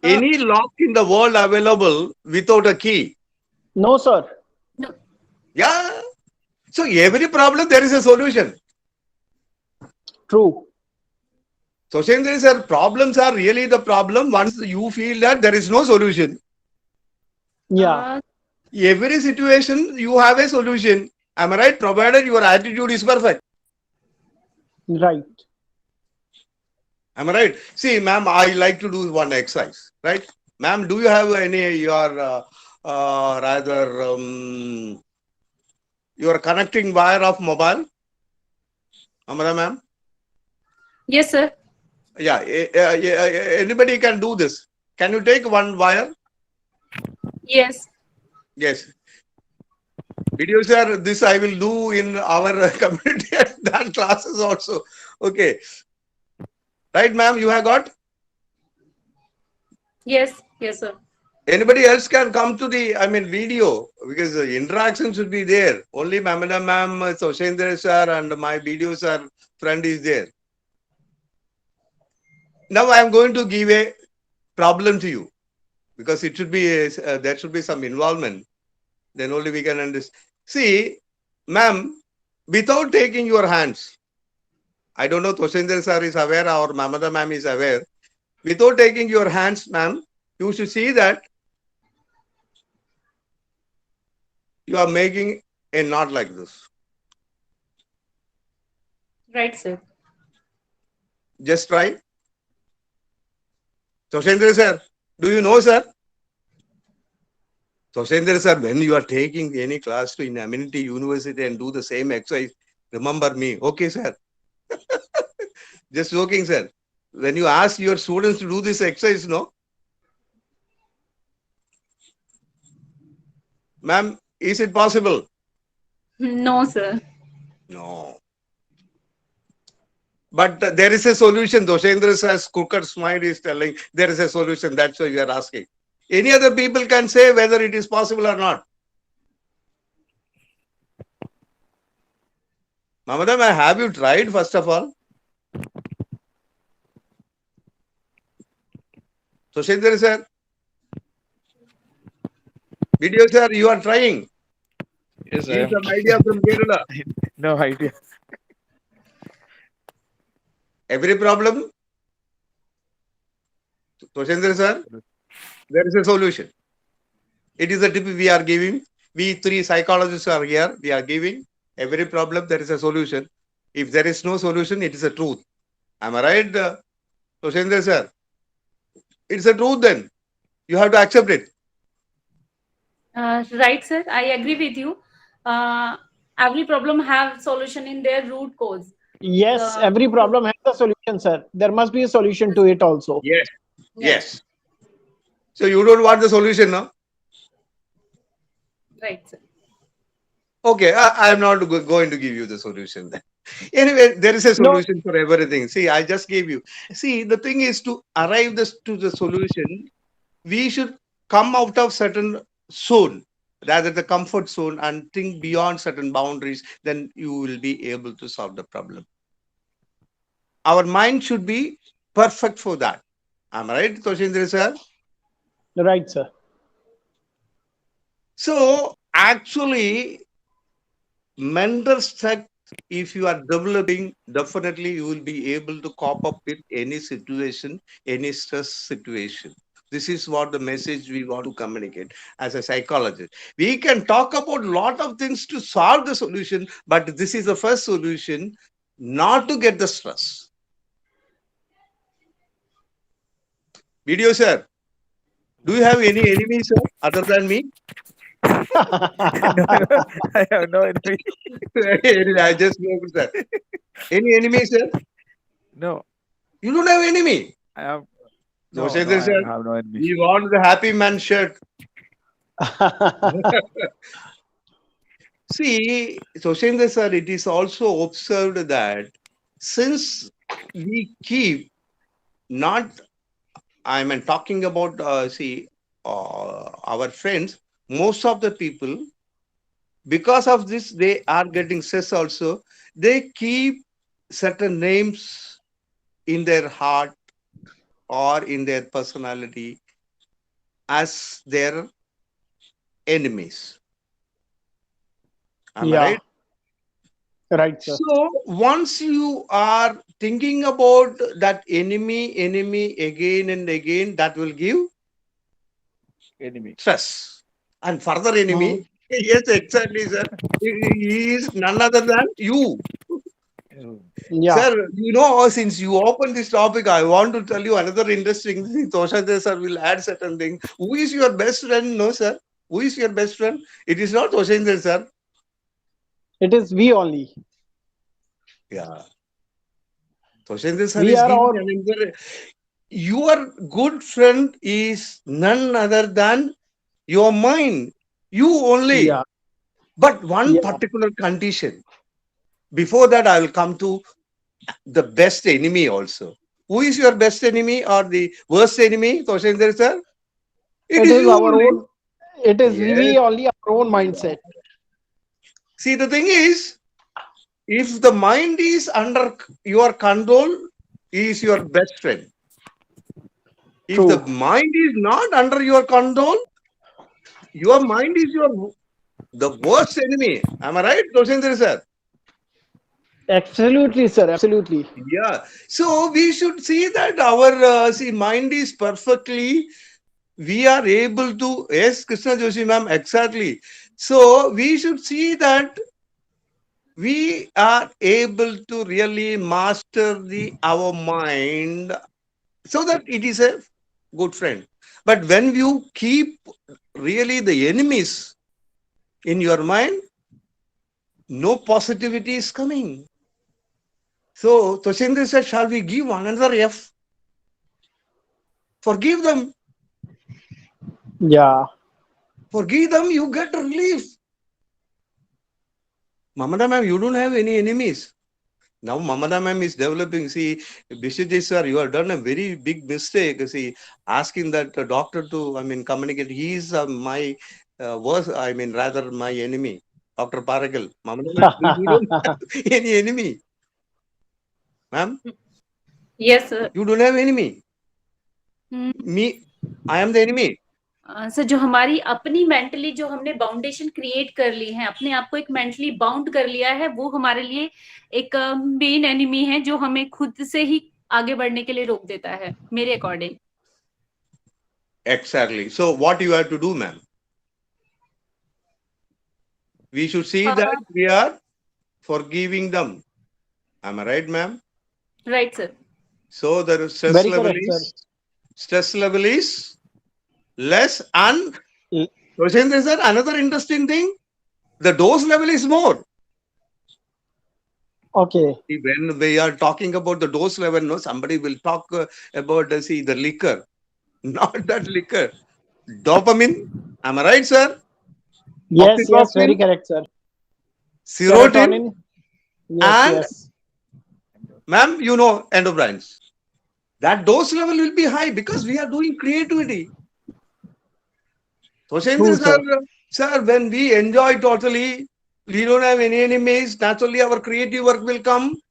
Any lock in the world available without a key? No, sir. No. Yeah. So every problem there is a solution. True. So Shendra sir, problems are really the problem once you feel that there is no solution. Yeah. Every situation you have a solution. Am I right? Provided your attitude is perfect. Right. Am I right? See, ma'am, I like to do one exercise, right? Ma'am, do you have any your rather your connecting wire of mobile? Amara, ma'am? Yes, sir. Yeah, anybody can do this. Can you take one wire? Yes. Yes. Video sir, this I will do in our community and that classes also. Okay. Right, ma'am, you have got? Yes. Yes, sir. Anybody else can come to the, video, because the interaction should be there. Only Mamada ma'am, Soshendra sir and my video sir friend is there. Now I am going to give a problem to you, because it should be, there should be some involvement. Then only we can understand. See, ma'am, without taking your hands, I don't know Toshendra sir is aware or Mamada ma'am is aware. Without taking your hands, ma'am, you should see that you are making a knot like this. Right, sir. Just try. Toshendra sir, do you know, sir? Toshendra sir, when you are taking any class to in Amenity University and do the same exercise, remember me. Okay, sir. Just joking, sir. When you ask your students to do this exercise, no? Ma'am, Is it possible? No, sir. No. But there is a solution. Doshendra says Cooker's mind is telling there is a solution. That's why you are asking. Any other people can say whether it is possible or not. Mamadam, have you tried first of all? Doshendra sir. Video sir, you are trying. Yes, I Give am. some idea from Kerala. No idea. Every problem? Doshendra sir, there is a solution. It is a tip we are giving. We three psychologists are here. We are giving every problem. There is a solution. If there is no solution, it is a truth. Am I right, Doshendra sir? It's a truth then. You have to accept it. Right, sir. I agree with you. Every problem have solution in their root cause. Yes, The- every problem has a solution, sir. There must be a solution to it also. Yes. Yes. So you don't want the solution, no? Right, sir. Okay, I am not going to give you the solution then. Anyway, there is a solution for everything. See, I just gave you. See, the thing is to arrive to the solution, we should come out of certain zone, rather the comfort zone, and think beyond certain boundaries. Then you will be able to solve the problem. Our mind should be perfect for that. Am I right, Toshendra sir? Right, sir. So actually, mental strength, if you are developing, definitely you will be able to cope up with any situation, any stress situation. This is what the message we want to communicate as a psychologist. We can talk about a lot of things to solve the solution, but this is the first solution, not to get the stress. Video sir, do you have any enemies, sir, other than me? No, I have no enemy. I just know, sir. Any enemies, sir? No, You don't have enemy. I have. No, No, Shendra I sir, have no enemy. we want the happy man shirt. See, Soshendra sir, it is also observed that since we keep not, I mean, talking about, our friends, most of the people, because of this, they are getting stress also. They keep certain names in their heart or in their personality as their enemies. Am I Yeah. right? Right, sir. So once you are thinking about that enemy again and again, that will give Enemy. stress. And further enemy, yes, exactly, sir. He is none other than you. Yeah. Sir, you know, since you opened this topic, I want to tell you another interesting thing. Toshandra sir will add certain things. Who is your best friend? No, sir. Who is your best friend? It is not Toshandra sir. It is we only. Yeah. Toshandra sir We is are giving all- another. Your good friend is none other than your mind. You only. Yeah. But one Yeah. particular condition. Before that, I will come to the best enemy also. Who is your best enemy or the worst enemy, Toshendra sir? It is you our only. own. It is Yes. we only our own mindset. See, the thing is, if the mind is under your control, he is your best friend. If True. the mind is not under your control, your mind is the worst enemy. Am I right, Toshendra sir? Absolutely, sir. Absolutely. Yeah. So we should see that our mind is perfectly. We are able to. Yes, Krishna Joshi ma'am, exactly. So we should see that we are able to really master our mind so that it is a good friend. But when you keep really the enemies in your mind, no positivity is coming. So Toshendra said, shall we give another F? Forgive them. Yeah. Forgive them, you get relief. Mamata ma'am, you don't have any enemies. Now Mamata ma'am is developing. See, Bishiji sir, you have done a very big mistake. See, asking that doctor to, communicate. He is my worst, rather my enemy. Dr. Paragal. Mamata ma'am, you don't have any enemy. Ma'am, Yes, sir. you don't have enemy. Me, I am the enemy. Sir जो हमारी अपनी mentally जो हमने बाउंडेशन create कर ली है, अपने आप को एक मेंटली बाउंड कर लिया है, वो हमारे लिए एक मेन एनिमी है जो हमें खुद से ही आगे बढ़ने के लिए रोक देता है, मेरे according. Exactly. So what you have to do, ma'am? We should see that we are forgiving them. Am I right, ma'am? Right, sir. So the Very correct, sir. stress level is less, and Roshendra sir, another interesting thing, the dose level is more. Okay. When we are talking about the dose level, no, somebody will talk about the liquor, not that liquor. Dopamine. Am I right, sir? Yes, yes, Oxytocin, very correct, sir. serotonin, Yes, and yes. ma'am, you know endocrines. That dose level will be high because we are doing creativity. So, True, sir, when we enjoy totally, we don't have any enemies. Naturally, our creative work will come,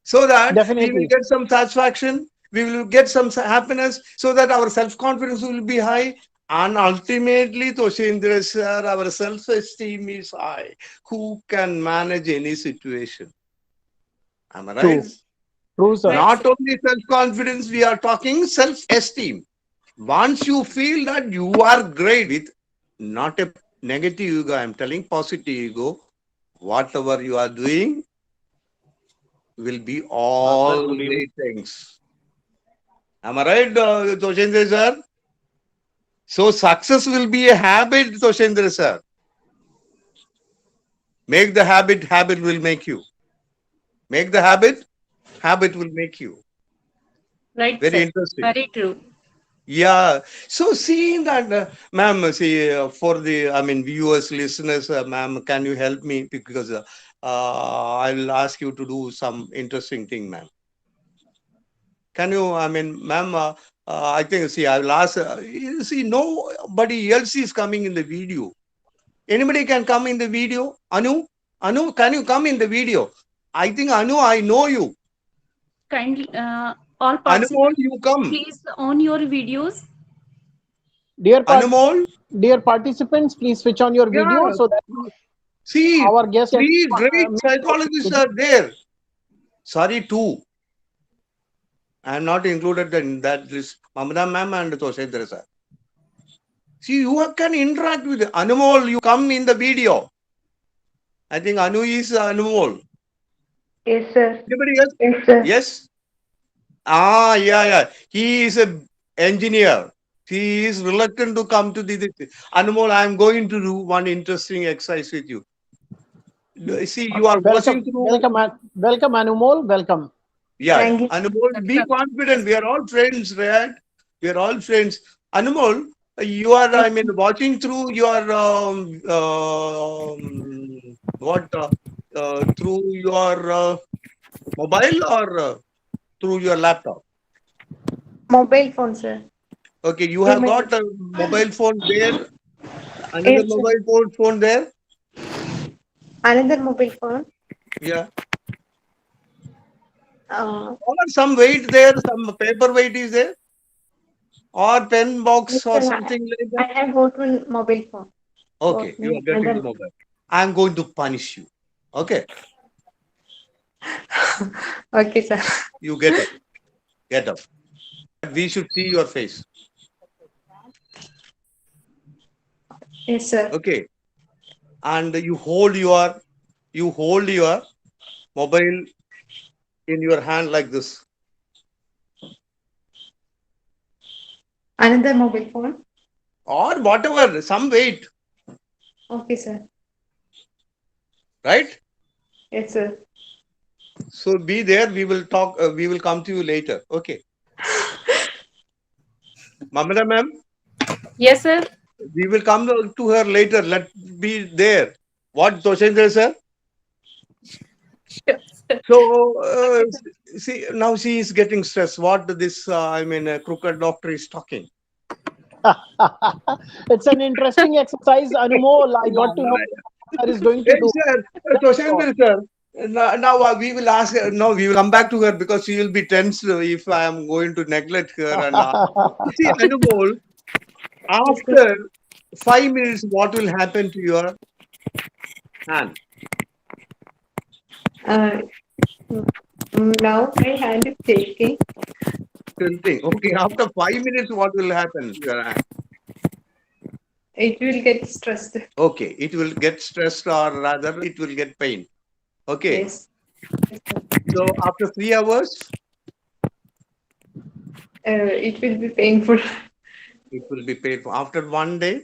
so that we will Definitely. get some satisfaction. We will get some happiness, so that our self-confidence will be high. And ultimately, Toshendra sir, our self-esteem is high. Who can manage any situation? Am I right? True. True, sir. Not only self-confidence, we are talking self-esteem. Once you feel that you are great with not a negative ego, I'm telling positive ego, whatever you are doing will be all great things. Am I right, Toshendra sir? So success will be a habit, Toshendra sir. Make the habit, habit will make you. Make the habit, habit will make you. Right, Very sir. interesting. Very true. Yeah. So seeing that, ma'am, see, for the, viewers, listeners, ma'am, can you help me? Because I'll ask you to do some interesting thing, ma'am. Can you, ma'am, I think, see, I will ask, see, nobody else is coming in the video. Anybody can come in the video? Anu, can you come in the video? I think, Anu, I know you. Kindly, all Anumol, participants, you come. please on your videos. Anumol. Dear participants, please switch on your video Yeah. so that See, our guest can 3 great psychologists are there. Sorry, 2. I am not included in that list. Mamata ma'am and Toshendra sir. See, you can interact with Anumol. You come in the video. I think Anu is Anumol. Yes, sir. Anybody else? Yes, sir. Yes. Yeah. He is an engineer. He is reluctant to come to this. Anumol, I am going to do one interesting exercise with you. See, you are watching through. Welcome, Anumol. Welcome. Yeah, Thank you. Anumol, be confident. We are all friends, right? We are all friends. Anumol, you are, watching through your through your mobile or through your laptop? Mobile phone, sir. Okay, you have got a mobile phone there. Another Yes, sir. mobile phone there. Another mobile phone. Yeah. Uh, Or some weight there, some paper weight is there, or pen box yes, or sir. something like I that. have got one mobile phone. Okay, you are getting the mobile. I am going to punish you. Okay, Okay, sir. you get up. Get up. We should see your face. Yes, sir. Okay, and you hold your mobile in your hand like this. Another mobile phone. Or whatever, some weight, Okay, sir. right? Yes, sir. So be there. We will talk. We will come to you later. Okay. Mamata ma'am, Yes, sir. we will come to her later. Let be there. What, Toshendra sir? Sure, sir. So, Okay, sir. see, now she is getting stressed. What this, crooked doctor is talking. It's an interesting exercise, Anmol. I got to know what sir is going to Hey, do. sir, Just for- Toshendra, sir. Now we will ask her. No, we will come back to her because she will be tense if I am going to neglect her. And see, Anumol, Yes, sir. after 5 minutes, what will happen to your hand? Uh, Now my hand is shaking. Tilting. Okay, after 5 minutes, what will happen to your hand? It will get stressed. Okay, it will get stressed, or rather, it will get pain. Okay, Yes. Yes, sir. so after 3 hours, It will be painful. it will be painful. After 1 day,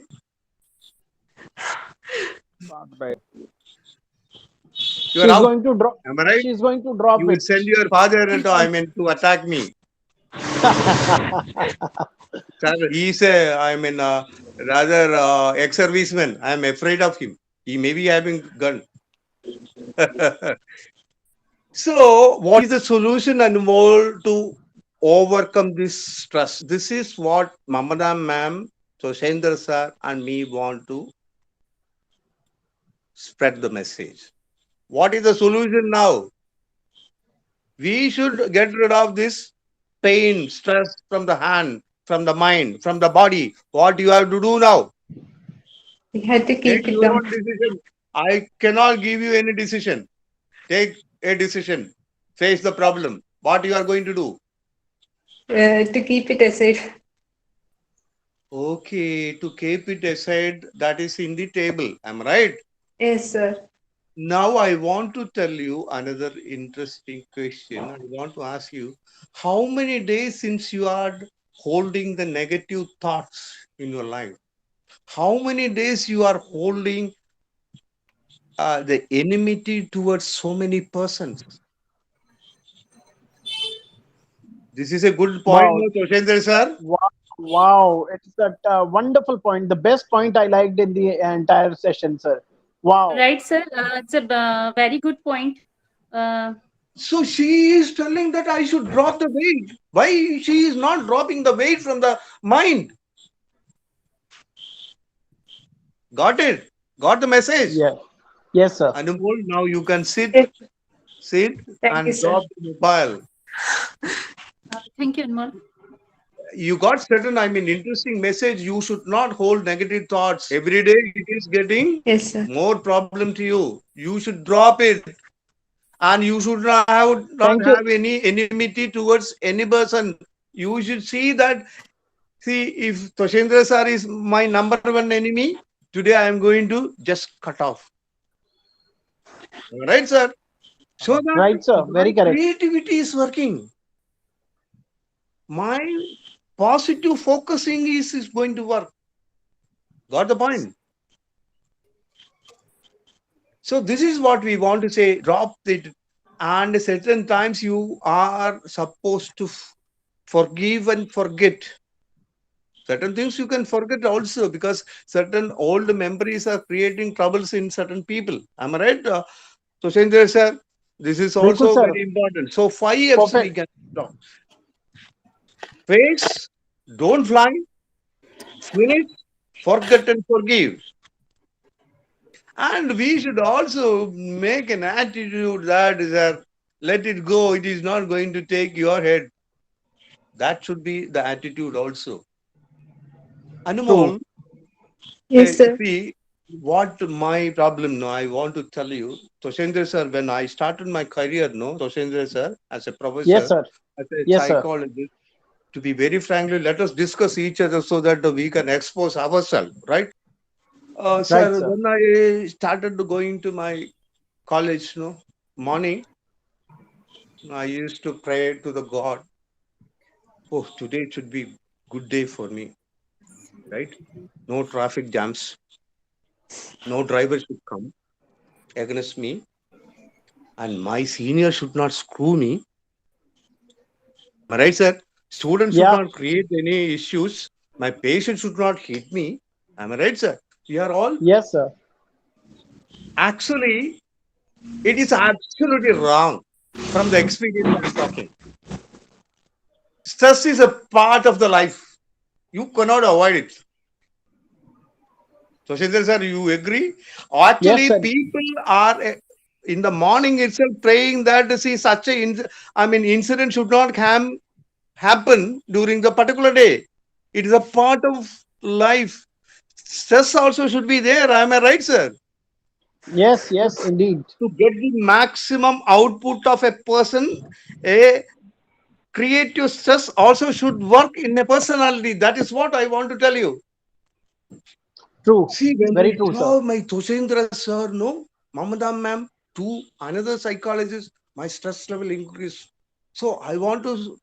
Not bad. you are She's out. going to drop. Am I right? She's going to drop You will it. send your father to attack me. Sir, he's rather ex-serviceman. I am afraid of him. He may be having gun. So, what is the solution, Anmol, to overcome this stress? This is what Mamada ma'am, Toshendra sir, and me want to spread the message. What is the solution now? We should get rid of this pain, stress from the hand, from the mind, from the body. What you have to do now? We had to Take keep it your down. own decision. I cannot give you any decision. Take a decision. Face the problem. What you are going to do? To keep it aside. Okay, to keep it aside, that is in the table. Am I right? Yes, sir. Now I want to tell you another interesting question. I want to ask you, how many days since you are holding the negative thoughts in your life? How many days you are holding the enmity towards so many persons? This is a good point, Wow. no, Toshendra sir? Wow. Wow. It's a wonderful point. The best point I liked in the entire session, sir. Wow. Right, sir. It's a very good point. Uh, So she is telling that I should drop the weight. Why she is not dropping the weight from the mind? Got it? Got the message? Yeah. Yes, sir. Anmol, now you can sit Yes. Thank you, and sir. drop the mobile. thank you, Anmol. You got certain, interesting message. You should not hold negative thoughts. Every day it is getting Yes, sir. more problem to you. You should drop it. And you should not Thank you. have any enmity towards any person. You should see that, if Toshendra sir is my number one enemy, today I am going to just cut off. Right, sir? So that Right, sir. Very my correct. creativity is working. My positive focusing is going to work. Got the point? So this is what we want to say. Drop it. And certain times you are supposed to forgive and forget. Certain things you can forget also, because certain old memories are creating troubles in certain people. Am I right? Toshendra sir, this is Bilkul, also sir. very important. So 5 F's we Perfect. can talk. Face, don't fly, finish, forget and forgive. And we should also make an attitude that is let it go, it is not going to take your head. That should be the attitude also. Anumol, True. Yes, sir. see what my problem now, I want to tell you, Toshendra sir, when I started my career, no, Toshendra sir, as a Yes, professor, sir. as a Yes, sir. psychologist, to be very frankly, let us discuss each other so that we can expose ourselves, right? Right, Sir, sir. when I started going to my college, no, morning, I used to pray to the God, oh, today should be good day for me, right? No traffic jams, no driver should come against me, and my senior should not screw me. Am I right, sir? Students should Yeah. not create any issues. My patient should not hit me. Am I right, sir? We are all Yes, sir. actually It is absolutely wrong from the experience I'm talking. Stress is a part of the life. You cannot avoid it. So, Shindar sir, you agree? Yes, Actually, sir. people are in the morning itself praying that see such a incident should not happen during the particular day. It is a part of life. Stress also should be there. Am I right, sir? Yes, To, yes, indeed. to get the maximum output of a person, a creative stress also should work in a personality. That is what I want to tell you. True. See, when Very I true, sir. saw my Toshendra sir, no, Mamada ma'am, to another psychologist, my stress level increased. So I want to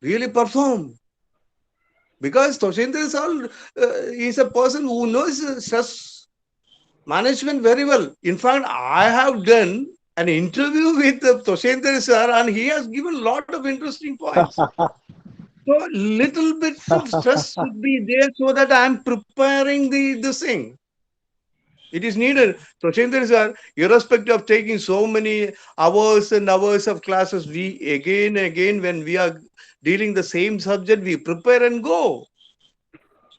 really perform because Toshendra sir is a person who knows stress management very well. In fact, I have done an interview with Toshendra sir and he has given a lot of interesting points. So little bit of stress should be there so that I am preparing the thing. It is needed. So, Chandra sir, irrespective of taking so many hours and hours of classes, we again and again, when we are dealing the same subject, we prepare and go.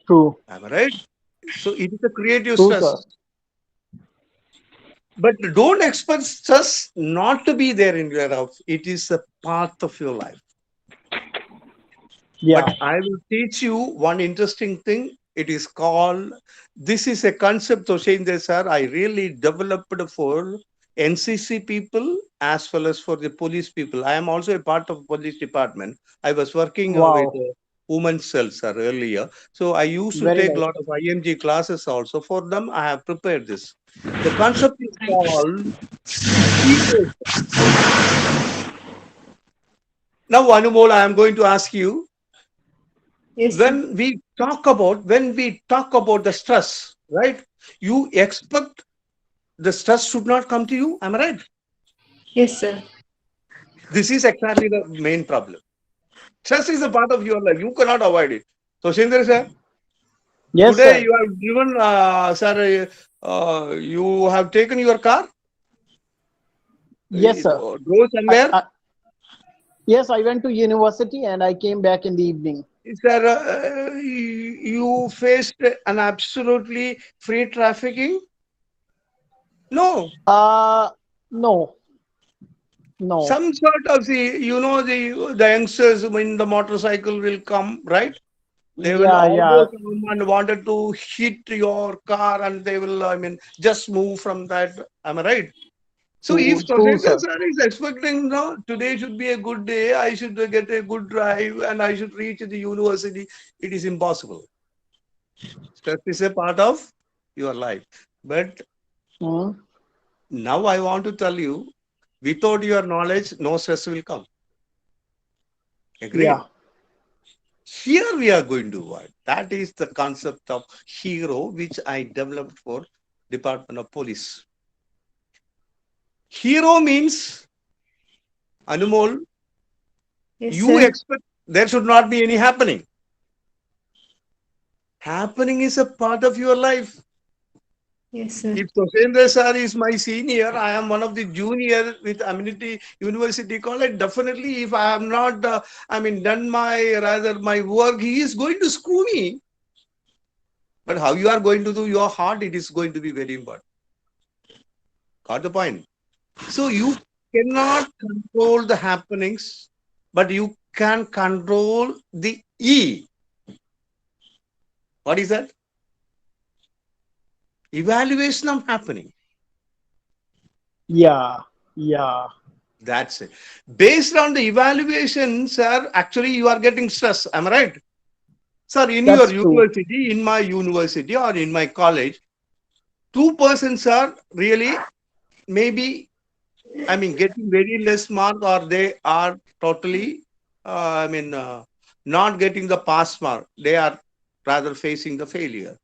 True. Am I right? So, it is a creative True, sir. stress. But don't expect stress not to be there in your house. It is a part of your life. Yeah. But I will teach you one interesting thing. It is called, this is a concept, Toshendra sir, I really developed for NCC people as well as for the police people. I am also a part of police department. I was working with Wow. women's cells sir, earlier. So I used to Very take a nice. lot of IMG classes also. For them, I have prepared this. The concept is called hero. Now, Anumol, I am going to ask you, Yes, sir. when we talk about the stress, right? You expect the stress should not come to you. Am I right? Yes, sir. This is exactly the main problem. Stress is a part of your life. You cannot avoid it. So, Shindar sir, Yes, today sir. you have driven, sir, you have taken your car, Yes, sir. go I, somewhere. I, yes, I went to university and I came back in the evening. Sir, you faced an absolutely free trafficking. No, Uh, no, no. some sort of the youngsters when the motorcycle will come, right? They will Yeah, also yeah. come and wanted to hit your car and they will just move from that. Am I right? So if True, Toshendra sir. sir is expecting, no, today should be a good day, I should get a good drive and I should reach the university, it is impossible. Stress is a part of your life. But Hmm. now I want to tell you, without your knowledge, no stress will come. Agreed? Yeah. Here we are going to what? That is the concept of hero, which I developed for Department of Police. Hero means, Anumol, Yes, you sir. expect there should not be any happening. Happening is a part of your life. Yes, sir. If Toshendra sir is my senior, I am one of the junior with Amenity University College. Definitely, if I have not, done my work, he is going to screw me. But how you are going to do your heart, it is going to be very important. Got the point? So you cannot control the happenings, but you can control the E. What is that? Evaluation of happening. Yeah. Yeah. That's it. Based on the evaluation, sir, actually you are getting stress. Am I right? Sir, in your That's true. university, in my university or in my college, two persons are really maybe, getting very less mark or they are totally, not getting the pass mark. They are rather facing the failure.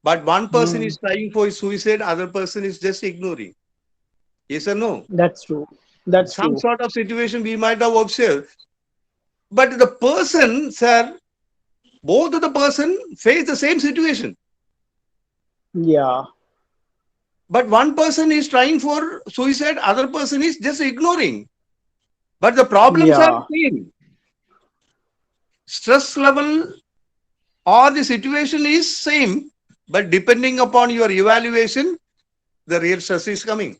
But one person Hmm. is trying for suicide, other person is just ignoring. Yes or no? That's true. That's Some true. sort of situation we might have observed. But the person, sir, both of the person face the same situation. Yeah. But one person is trying for suicide, other person is just ignoring. But the problems are Yeah. same. Stress level or the situation is same, but depending upon your evaluation, the real stress is coming.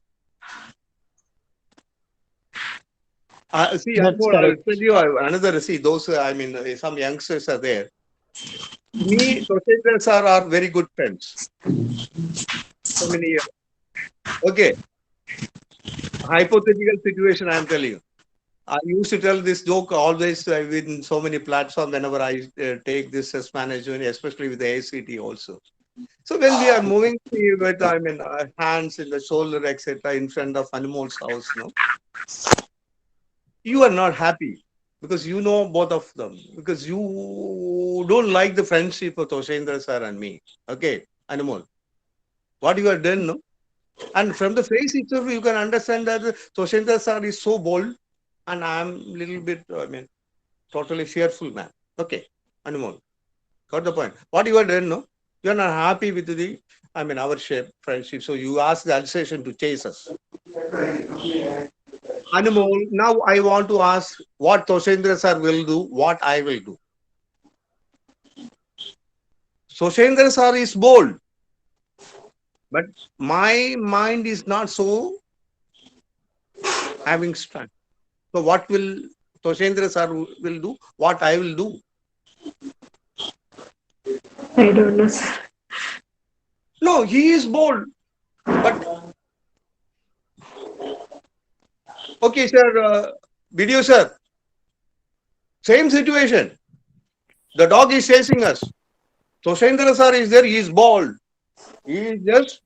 See, That's Anmol, I'll correct. tell you another. See, those, I mean, some youngsters are there. Me, Toshendra sir are very good friends. So many years. Okay, hypothetical situation, I'm telling you. I used to tell this joke always in so many platforms whenever I take this as management, especially with the ACT also. So when we are moving with, I mean, hands in the shoulder, etc., in front of Animal's house, no, you are not happy because you know both of them because you don't like the friendship of Toshendra sir and me. Okay, Animal, what you have done, no? And from the face itself, you can understand that Toshendra sir is so bold, and I'm little bit, I mean, totally fearful man. Okay, Animal, got the point. What you are done, no? You are not happy with the, I mean, our shape friendship. So you ask the association to chase us. Animal, now I want to ask what Toshendra sir will do, what I will do. Toshendra sir is bold, but my mind is not so having strength. So what will Toshendra sir will do? What I will do? I don't know, sir. No, he is bold, but okay, sir. Video, sir. Same situation. The dog is chasing us. Toshendra sir is there. He is bold. He is just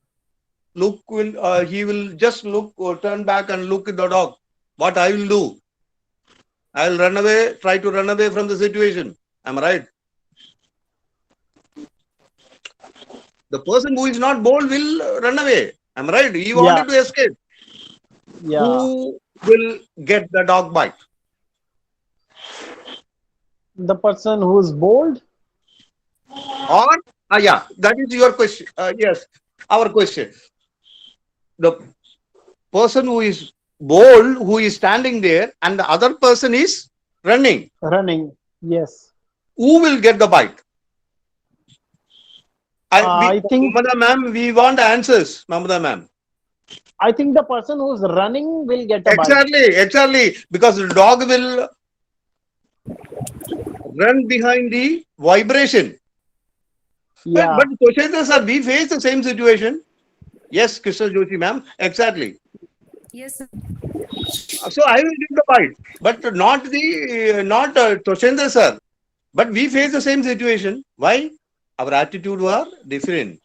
look. He will just look or turn back and look at the dog. What I will do? I will run away. Try to run away from the situation. Am I right? The person who is not bold will run away. Am I right? He Yeah. wanted to escape. Yeah. Who will get the dog bite? The person who's bold. Or yeah, that is your question. Yes, our question. The person who is bold, who is standing there, and the other person is running. Running. Yes. Who will get the bite? I think Mamata ma'am, we want answers, Mamata ma'am. the person who's running will get a bite. Exactly. Because the dog will run behind the vibration. Yeah. But Toshendra sir, we face the same situation. Yes, Krishna Joshi ma'am. Exactly. Yes, sir. So I will give the bite, but not Toshendra sir. But we face the same situation. Why? Our attitude were different.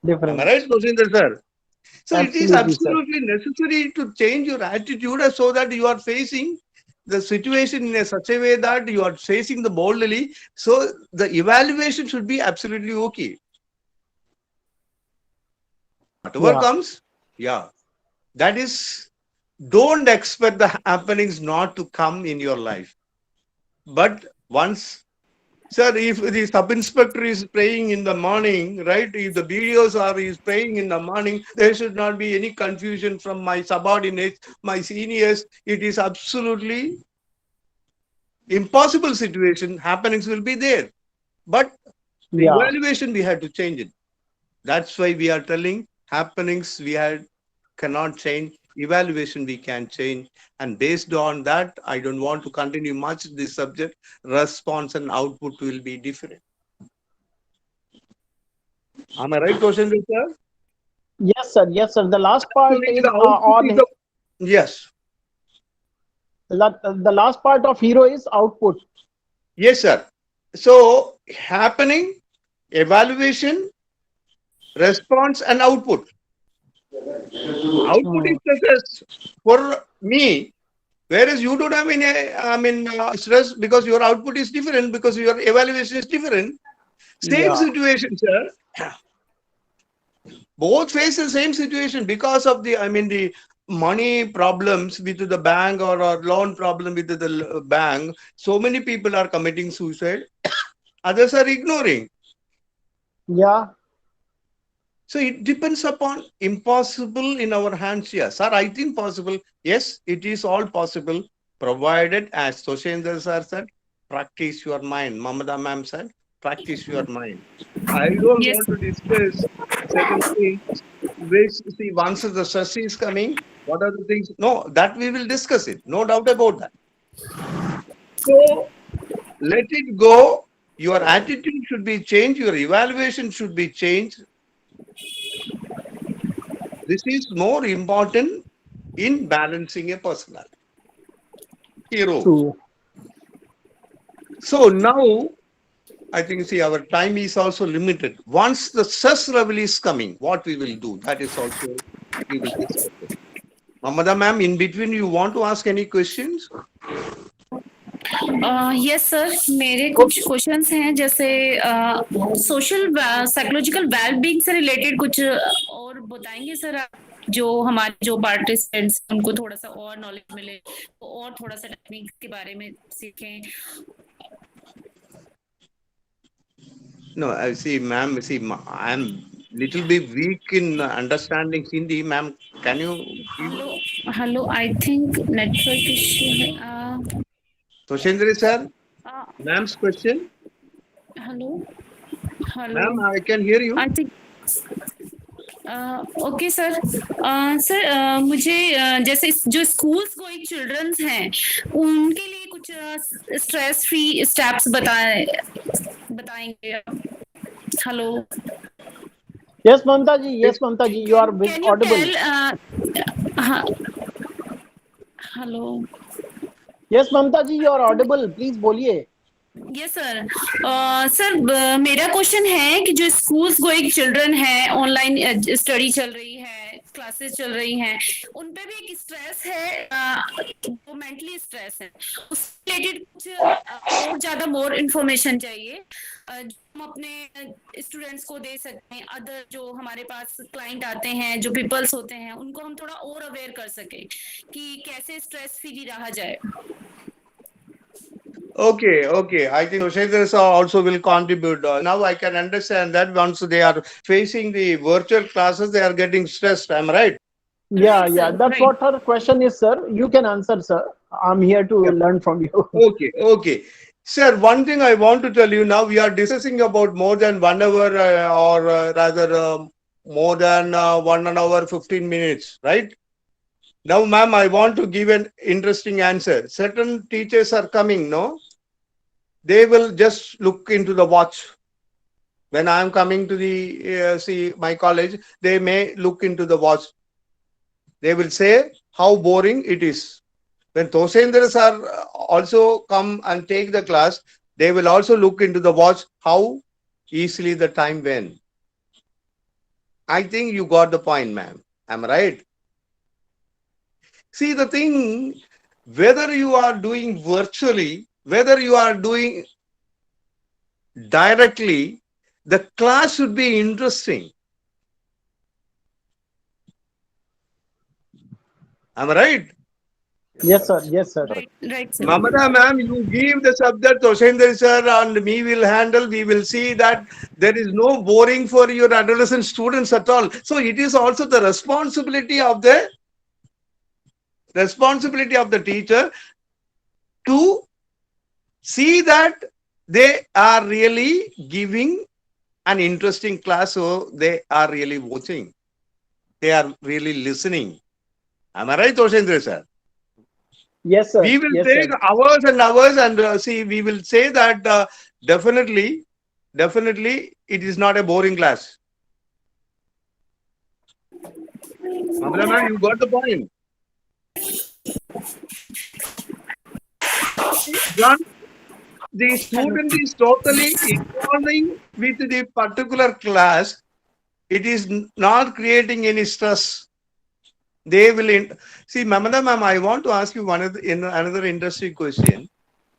Am I Different. right, Toshendra sir? So it is Absolutely, sir. absolutely necessary to change your attitude so that you are facing the situation in such a way that you are facing the boldly. So the evaluation should be absolutely okay. Whatever Yeah. comes, yeah. That is, don't expect the happenings not to come in your life. But once, sir, if the sub inspector is praying in the morning, right? If the BDOs are is praying in the morning, there should not be any confusion from my subordinates, my seniors. It is absolutely impossible situation. Happenings will be there. But the Yeah. evaluation we had to change it. That's why we are telling happenings cannot change. Evaluation we can change. And based on that, I don't want to continue much this subject. Response and output will be different. Am I right, Toshendra sir? Yes, sir. Yes, sir. The last part Actually, is the output is on the yes. the last part of hero is output. Yes, sir. So happening, evaluation, response, and output. Output is Hmm. success for me. Whereas you don't have any, stress because your output is different, because your evaluation is different. Same Yeah. situation, sir. Both face the same situation because of the money problems with the bank or loan problem with the bank. So many people are committing suicide. Others are ignoring. Yeah. So it depends upon impossible in our hands here. Sir, I think possible. Yes, it is all possible, provided, as Toshendra sir said, practice your mind. Mamata ma'am said, practice your mind. I don't Yes. want to discuss certain things. Which, see, once the stress is coming, what are the things? No, that we will discuss it. No doubt about that. So let it go. Your attitude should be changed. Your evaluation should be changed. This is more important in balancing a personality. Hero. True. So now, I think, see, our time is also limited. Once the stress level is coming, what we will do? That is also, we will discuss it. Mamata ma'am, in between, you want to ask any questions? Yes sir, मेरे कुछ questions हैं, जैसे social psychological wellbeing से related कुछ और बताएंगे sir आप, जो हमारे जो पार्टिसिपेंट्स उनको थोड़ा सा और नॉलेज मिले, और थोड़ा सा टेक्निक के बारे में सीखें. No, I see, ma'am. See, I'm little bit weak in understanding Hindi, ma'am. Can you? Hello, I think network issue है. Toshendra sir, ma'am's question. Hello. Ma'am, I can hear you. I think okay sir. Sir मुझे जैसे जो schools going children's हैं, उनके लिए कुछ stress free steps बताएंगे. Hello. Yes, Mamta ji. Yes, Mamta ji. You are Can you audible. tell? Hello. Yes, Mamta ji. You are audible. Please बोलिए. Yes sir. Sir मेरा क्वेश्चन है कि जो स्कूल्स गोइंग चिल्ड्रन है, online study चल रही है, क्लासेस चल रही हैं, उन पे भी एक स्ट्रेस है, वो मेंटली स्ट्रेस है. उससे रिलेटेड कुछ और ज्यादा मोर इन्फॉर्मेशन चाहिए, जो हम अपने स्टूडेंट्स को दे सकते हैं. अदर जो हमारे पास क्लाइंट आते हैं, जो पीपल्स होते हैं, उनको हम थोड़ा और अवेयर कर सके कि कैसे स्ट्रेस फ्री रहा जाए. Okay. I think Toshendra sir also will contribute. Now I can understand that once they are facing the virtual classes, they are getting stressed. Am I right? Yeah, Right, yeah. sir, That's right. what her question is, sir. You can answer, sir. I'm here to learn from you. Okay. Sir, one thing I want to tell you now, we are discussing about more than 1 hour or rather more than 1 hour, 15 minutes, right? Now, ma'am, I want to give an interesting answer. Certain teachers are coming, no? They will just look into the watch. When I am coming to the see my college, they may look into the watch. They will say how boring it is. When Toshendras are also come and take the class, they will also look into the watch how easily the time went. I think you got the point, ma'am. Am I right? See, the thing, whether you are doing virtually, whether you are doing directly, the class should be interesting. Am I right? Yes, sir. Yes, sir. Right, sir. Mamata ma'am, you give the subject, Toshendra sir and me will handle. We will see that there is no boring for your adolescent students at all. So it is also the responsibility of the teacher to see that they are really giving an interesting class, so they are really watching. They are really listening. Am I right, Toshendra sir? Yes, sir. We will Yes, take sir. hours and hours and see, we will say that definitely it is not a boring class. Mamata ma'am, you got the point. John, the student is totally involving with the particular class. It is not creating any stress. They will see, Mamata ma'am, I want to ask you another interesting question.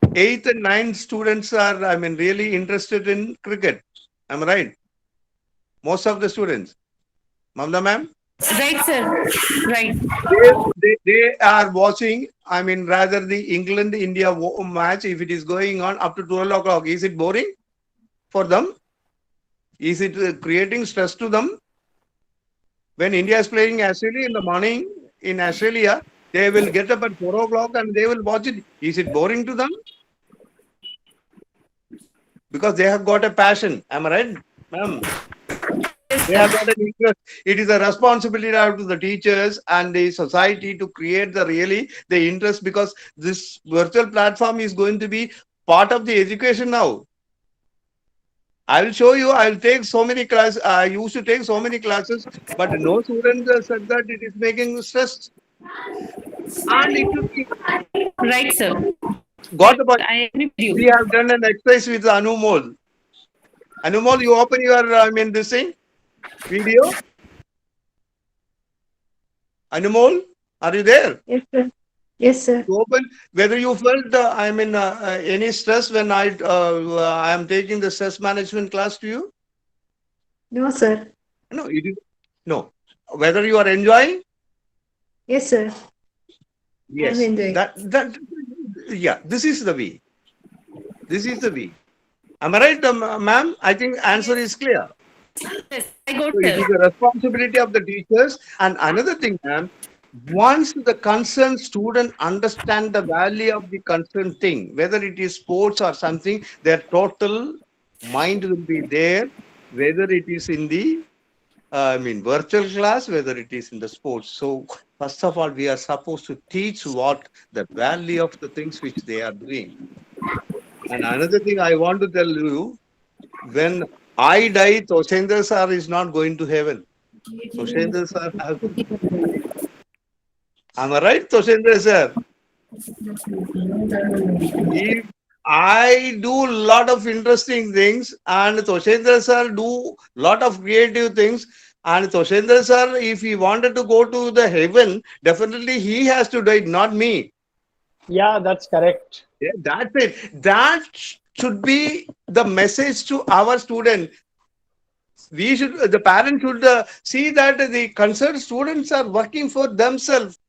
8th and 9th students are, really interested in cricket. Am I right? Most of the students. Mamata ma'am? Right, sir. Right. They are watching, rather the England-India match, if it is going on up to 12 o'clock. Is it boring for them? Is it creating stress to them? When India is playing Australia in the morning in Australia, they will get up at 4 o'clock and they will watch it. Is it boring to them? Because they have got a passion. Am I right, ma'am? They have got an interest. It is a responsibility of the teachers and the society to create the interest, because this virtual platform is going to be part of the education now. I will show you. I will take so many classes. I used to take so many classes, but no student said that it is making stress. And it should be Right, sir. got the point. I agree with We you. have done an exercise with Anumol. Anumol, you open your this thing video. Anumol, are you there? Yes, sir. Yes, sir. You open. Whether you felt any stress when I am taking the stress management class to you? No, sir. No, it is no. Whether you are enjoying? Yes, sir. Yes. I'm enjoying. That yeah. This is the way. This is the way. Am I right, ma'am? I think answer is clear. Yes, I got So it is the responsibility of the teachers. And another thing, ma'am, once the concerned student understand the value of the concerned thing, whether it is sports or something, their total mind will be there, whether it is in the virtual class, whether it is in the sports. So first of all, we are supposed to teach what the value of the things which they are doing. And another thing I want to tell you, when I die, Toshendra sir is not going to heaven. Toshendra sir has. Am I right, Toshendra sir? If I do a lot of interesting things, and Toshendra sir do lot of creative things, and Toshendra sir, if he wanted to go to the heaven, definitely he has to die, not me. Yeah, that's correct. Yeah, that's it. That should be the message to our student. The parents should see that the concerned students are working for themselves,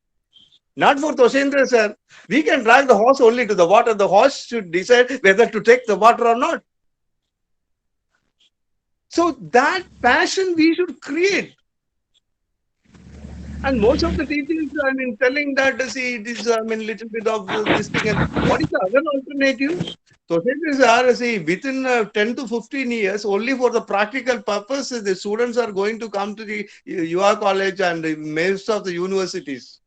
not for Toshendra sir. We can drag the horse only to the water. The horse should decide whether to take the water or not. So that passion we should create. And most of the teachers, telling that, see, this, little bit of this thing. And what is the other alternative? Societies are, see, within 10 to 15 years, only for the practical purpose, the students are going to come to the UR college and most of the universities.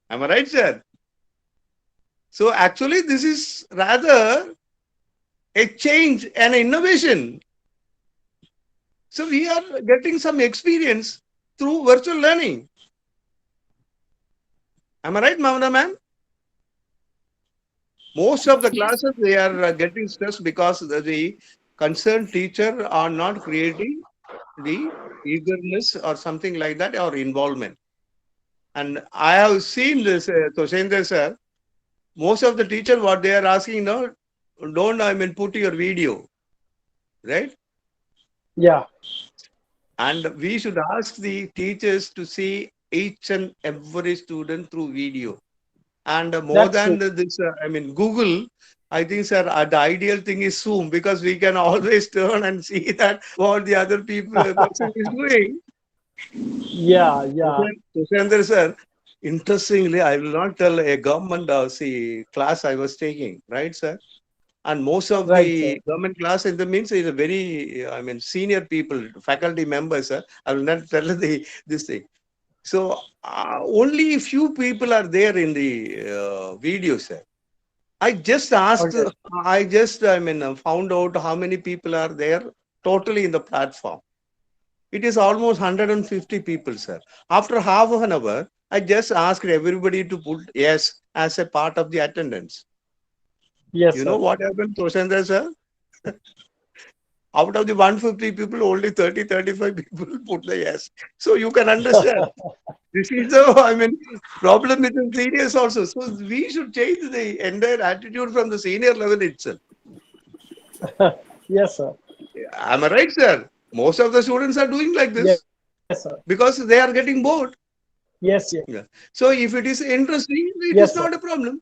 Am I right, sir? So actually, this is rather a change and innovation. So we are getting some experience through virtual learning. Am I right, Mamata ma'am? Most of the classes, they are getting stressed because the concerned teacher are not creating the eagerness or something like that, or involvement. And I have seen this, Toshendra sir, most of the teachers, what they are asking now, don't put your video, right? Yeah. And we should ask the teachers to see each and every student through video. And more than this, Google, I think, sir, the ideal thing is Zoom, because we can always turn and see that what the other person is doing. Yeah, yeah. Toshendra sir, interestingly, I will not tell a government class I was taking, right, sir? And most of the government class in the means is a very, senior people, faculty members, sir. I will not tell this thing. So only a few people are there in the video, sir. I just asked, found out how many people are there totally in the platform. It is almost 150 people, sir. After half of an hour, I just asked everybody to put yes as a part of the attendance. Yes, you know what happened, Toshendra sir? Out of the 150 people, only 30-35 people put the yes. So you can understand. This is the, problem with the seniors also. So we should change the entire attitude from the senior level itself. Yes, sir. Am I right, sir? Most of the students are doing like this. Yes, sir. Because they are getting bored. Yes, yes. Yeah. So if it is interesting, it is not a problem.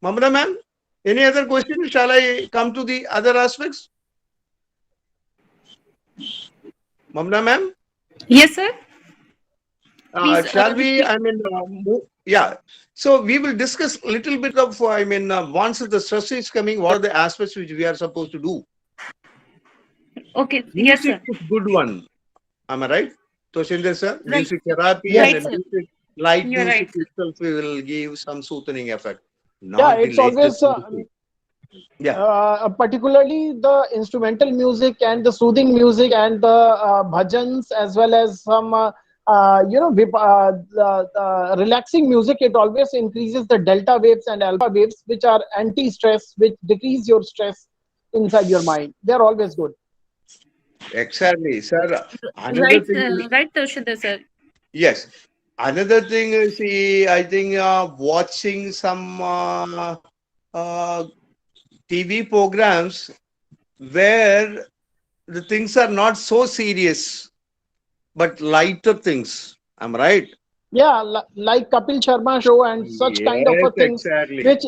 Mamata ma'am, any other question? Shall I come to the other aspects? Mamata ma'am? Yes, sir. Please, Shall we? repeat. I mean, yeah. So we will discuss a little bit of. Once the stress is coming, what are the aspects which we are supposed to do? Okay. Yes, Music sir. is good one. Am I right, Toshinder sir? Right. Music therapy and Yes, Right, then sir. music, light You're music right. itself will give some soothing effect, yeah, not the it's always latest music. Yeah, particularly the instrumental music and the soothing music and the bhajans, as well as some the relaxing music. It always increases the delta waves and alpha waves, which are anti-stress, which decrease your stress inside your mind. They're always good. exactly, sir. Another Right, thing, right, Toshinder sir. yes. Another thing is, I think watching some TV programs where the things are not so serious, but lighter things. I'm right. Yeah, like Kapil Sharma show and such kind of Yes, things, exactly. which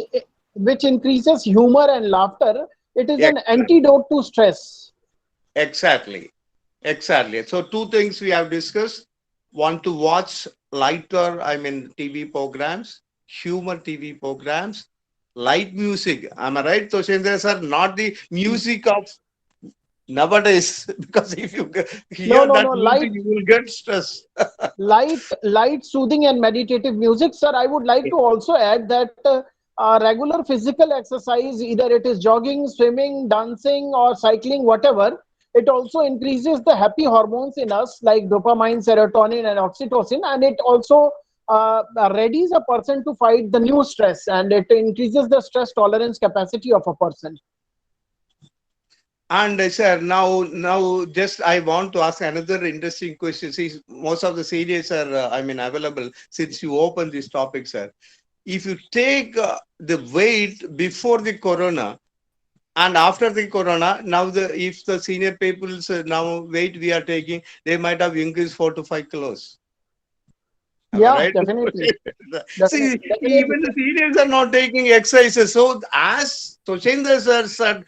which increases humor and laughter. It is an Exactly. antidote to stress. Exactly. Exactly. So two things we have discussed. One, to watch lighter, TV programs, humor TV programs, light music. Am I right, Toshendra sir? Not the music of nowadays, because if you No, hear no, that no. music, you will get stress. Light, soothing, and meditative music. Sir, I would like to also add that regular physical exercise, either it is jogging, swimming, dancing, or cycling, whatever, it also increases the happy hormones in us, like dopamine, serotonin, and oxytocin, and it also readies a person to fight the new stress, and it increases the stress tolerance capacity of a person. And sir, now, just I want to ask another interesting question. See, most of the series are, available since you opened this topic, sir. If you take the weight before the corona and after the corona, now if the senior people's now weight we are taking, they might have increased 4 to 5 kilos. Am I Yeah, right? definitely, See, definitely. even the seniors are not taking exercises. So, as Toshendra sir said,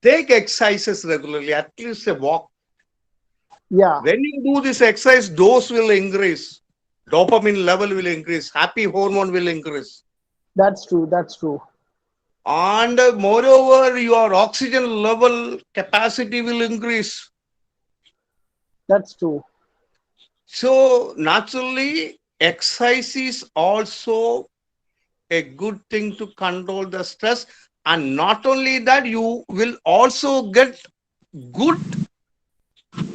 take exercises regularly, at least a walk. Yeah, When you do this exercise, dose will increase, dopamine level will increase, happy hormone will increase, that's true. That's true. and moreover, your oxygen level capacity will increase. That's true. So, naturally, exercise is also a good thing to control the stress, and not only that, you will also get good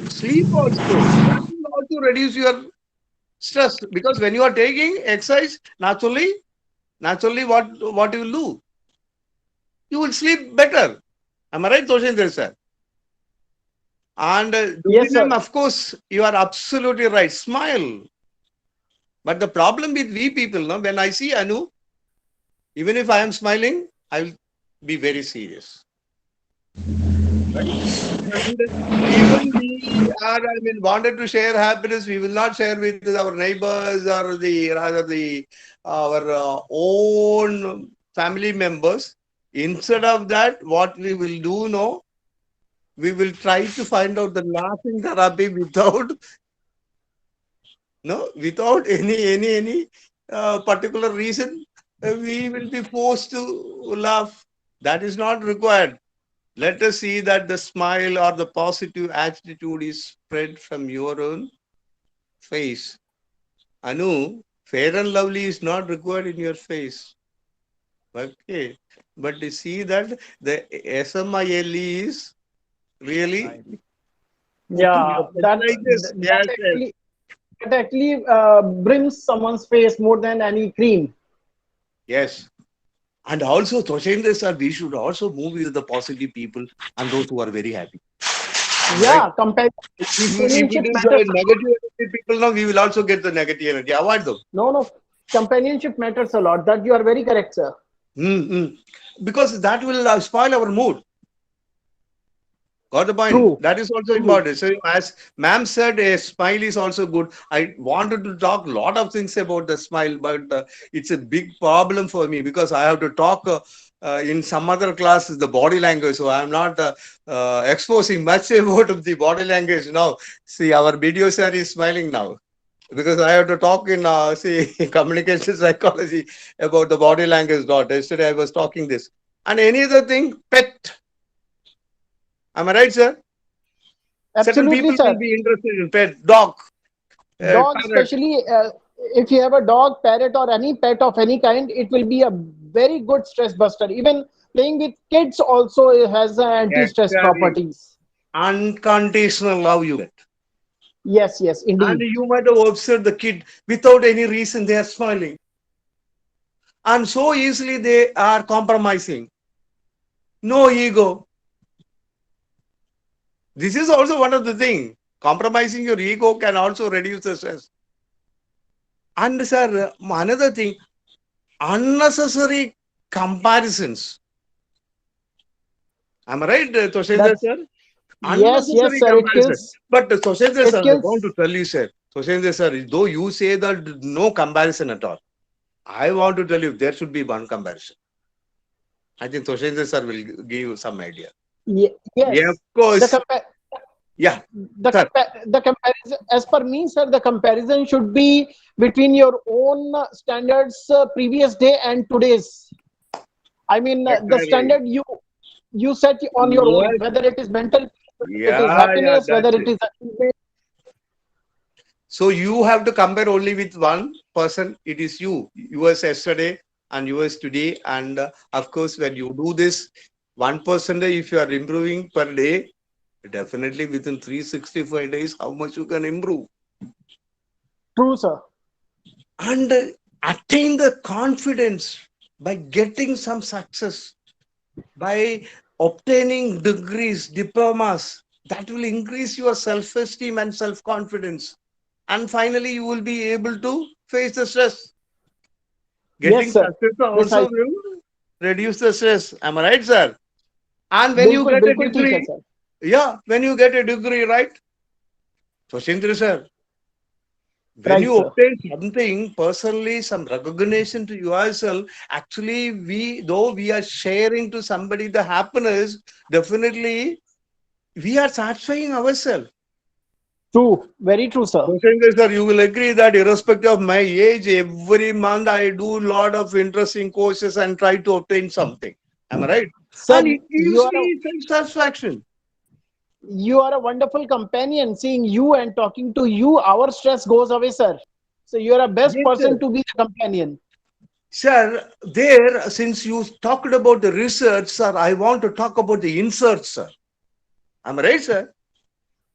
sleep also. That will also reduce your stress, because when you are taking exercise, naturally, what you will do? You will sleep better. Am I right, Toshinder sir? And Yes, Dubinam, sir. of course, you are absolutely right. Smile. But the problem with we people, no, when I see Anu, even if I am smiling, I will be very serious. Right? And even we are, wanted to share happiness, we will not share with our neighbors or rather our own family members. Instead of that, what we will do, no, we will try to find out the laughing therapy without, no, without any particular reason. We will be forced to laugh. That is not required. Let us see that the smile or the positive attitude is spread from your own face. Anu, fair and lovely is not required in your face. Okay. But you see that the SMILE is really Smile. putting Yeah, the fertilizers. Yes, yes. that actually brims someone's face more than any cream. Yes. And also, Toshendra sir, we should also move with the positive people and those who are very happy. Am I right? Yeah, If it companionship is matters a lot. negative energy people, now we will also get the negative energy. Avoid them. No, no, companionship matters a lot. That you are very correct, sir. Mm-hmm. Because that will spoil our mood. Got the point? True. That is also True. important. So, as ma'am said, a smile is also good. I wanted to talk a lot of things about the smile, but it's a big problem for me because I have to talk in some other classes the body language. So I'm not exposing much about the body language now. See, our video sir is smiling now. because I have to talk in communication psychology about the body language dot. Yesterday I was talking this. And any other thing, pet. Am I right, sir? Certain Absolutely, people sir. will be interested in pet, dog, Dog, parrot. especially if you have a dog, parrot, or any pet of any kind, it will be a very good stress buster. Even playing with kids also has anti-stress Exactly. properties. Unconditional love you get. Yes, yes, And indeed. you might have observed the kid without any reason, they are smiling. And so easily they are compromising. No ego. This is also one of the things. Compromising your ego can also reduce the stress. And sir, another thing, unnecessary comparisons. Am I right, Toshendra That's sir? yes, yes, Unnecessary sir. It comparison. kills. But Toshendra It sir, I want kills. to tell you, sir. Toshendra sir, though you say that no comparison at all, I want to tell you there should be one comparison. I think Toshendra sir will give you some idea. Yeah, of Yes, the course. compa Yeah, sir. the comparison, as per me, sir, the comparison should be between your own standards previous day and today's. I mean, the Exactly. standard you set on your own, Yes. whether it is mental, whether it is Yeah, yeah, happiness, whether that's it it. is achievement. So you have to compare only with one person. It is you, yours yesterday and yours today. And of course, when you do this, 1%, if you are improving per day, definitely within 365 days, how much you can improve True, sir. and attain the confidence by getting some success, by obtaining degrees, diplomas. That will increase your self-esteem and self-confidence. And finally, you will be able to face the stress. Yes, Getting sir. success also Precisely. will reduce the stress. Am I right, sir? And when you बिल्कुल get a बिल्कुल ठीक है degree, sir. yeah, when you get a degree, right? So, Shindri sir, when Right, you sir. obtain something personally, some recognition to yourself, actually, though we are sharing to somebody the happiness, definitely we are satisfying ourselves. True. Very true, sir. So, Shindri sir, you will agree that irrespective of my age, every month I do a lot of interesting courses and try to obtain something. Am I right? And Sir, it gives me self-satisfaction. you are a wonderful companion. Seeing you and talking to you, our stress goes away, sir. So you are a best Yes, person sir. to be the companion. Sir, there, since you talked about the research, sir, I want to talk about the inserts, sir. Am I right, sir?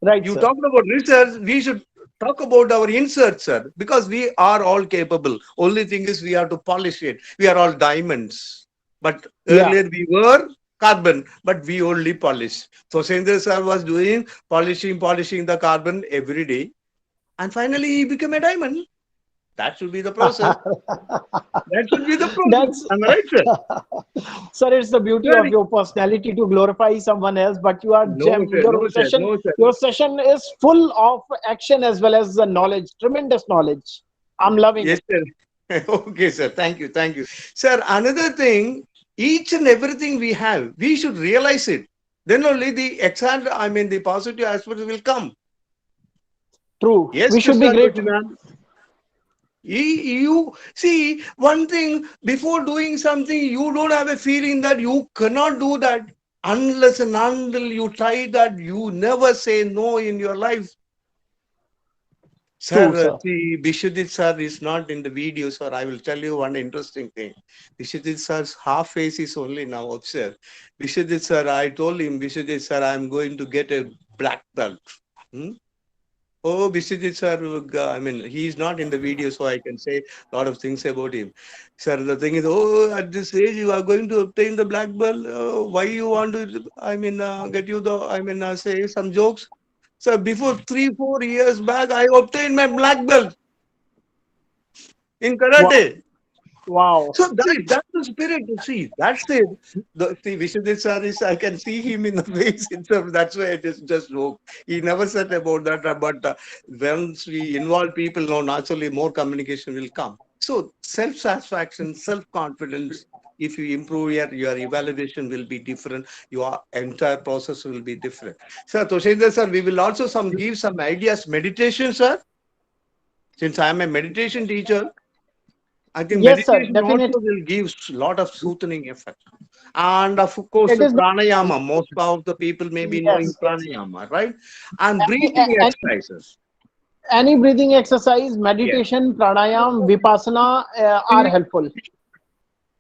Right, You sir. talked about research, we should talk about our inserts, sir, because we are all capable. Only thing is we have to polish it. We are all diamonds. But Yeah. earlier we were carbon, but we only polish. So Sendra sir was doing polishing the carbon every day. And finally he became a diamond. That should be the process. That should be the process. That's Am I right, sir? sir, it's the beauty of Very. your personality to glorify someone else, but you are No, gem. sir. No, sir. No, sir. Your session is full of action as well as the knowledge, tremendous knowledge. I'm loving Yes, it. sir. Okay, sir. Thank you. Thank you. Sir, another thing, each and everything we have, we should realize it. Then only the the positive aspects will come. True. Yes, We should be Mr. grateful. Tushina. You see, one thing, before doing something, you don't have a feeling that you cannot do that unless and until you try that. You never say no in your life. True, Sir, sir. see, Bishudit sir is not in the video, sir. I will tell you one interesting thing. Bishudit sir's half face is only now observed. Bishudit sir, I told him, Bishudit sir, I am going to get a black belt. Hmm? Oh, Bishudit sir, he is not in the video, so I can say a lot of things about him. Sir, the thing is, oh, at this age, you are going to obtain the black belt. Why you want to, get you say some jokes? So before 3-4 years back, I obtained my black belt in Wow. karate. Wow. So that's the spirit. See, that's it. See, Vishwadit sir is, I can see him in the face itself. That's why it is just joke. He never said about that. But once we involve people, now naturally more communication will come. So self-satisfaction, self-confidence. If you improve your evaluation will be different. Your entire process will be different. Sir, Toshendra sir, we will also give some ideas. Meditation, sir. Since I am a meditation teacher, I think Yes, sir. meditation also Definitely. will give a lot of soothing effect. And of course, It the is. pranayama. Most of the people may be knowing Yes. Yes. pranayama, right? And Any, breathing any, exercises. any breathing exercise, Yes. meditation, pranayam, vipassana are helpful.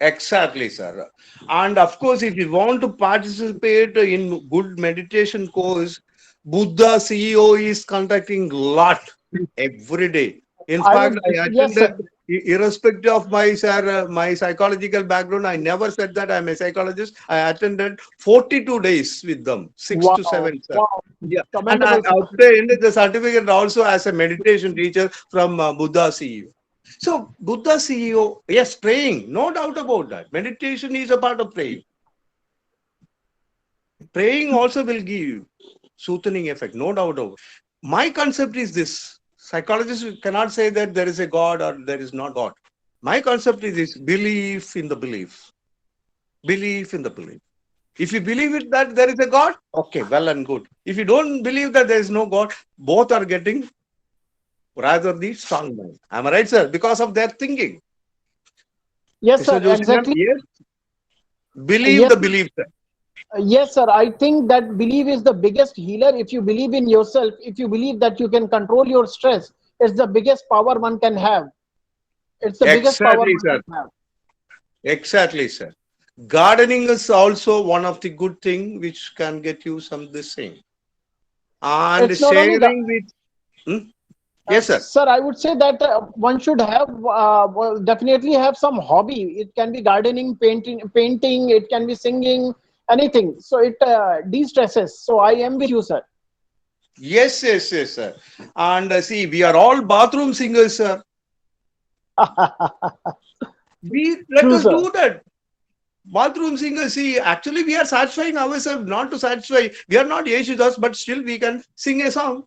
Exactly, sir. And of course, if you want to participate in good meditation course, Buddha CEO is conducting lot every day. In I fact, would. I Yes, sir. attended, irrespective of my sir, my psychological background, I never said that I'm a psychologist. I attended 42 days with them, 6 to 7, Wow. sir. Wow. Yeah, and I Commendable, sir. obtained the certificate also as a meditation teacher from Buddha CEO. So Buddha CEO, yes, praying, no doubt about that. Meditation is a part of praying. Praying also will give you soothing effect, no doubt about it. My concept is this. Psychologists cannot say that there is a God or there is not God. My concept is this: belief in the belief. Belief in the belief. If you believe it that there is a God, okay, well and good. If you don't believe that there is no God, both are getting rather the strong mind. Am I right, sir? Because of their thinking. Yes, Mr. sir. Joshi, ma'am, Exactly. yes, believe Yes. the belief, sir. Yes, sir. I think that belief is the biggest healer. If you believe in yourself, if you believe that you can control your stress, it's the biggest power one can have. It's the biggest power Exactly, one sir. can have. Exactly, sir. Gardening is also one of the good thing which can get you some this thing. And It's not only sharing with, hmm? Yes, sir. sir, I would say that one should have well, definitely have some hobby. It can be gardening, painting. It can be singing, anything. So it de-stresses. So I am with you, sir. Yes, yes, yes, sir. And see, we are all bathroom singers, sir. We let True, us sir. do that. Bathroom singers, see, actually we are satisfying ourselves, not to satisfy. We are not Yeshudas, but still we can sing a song.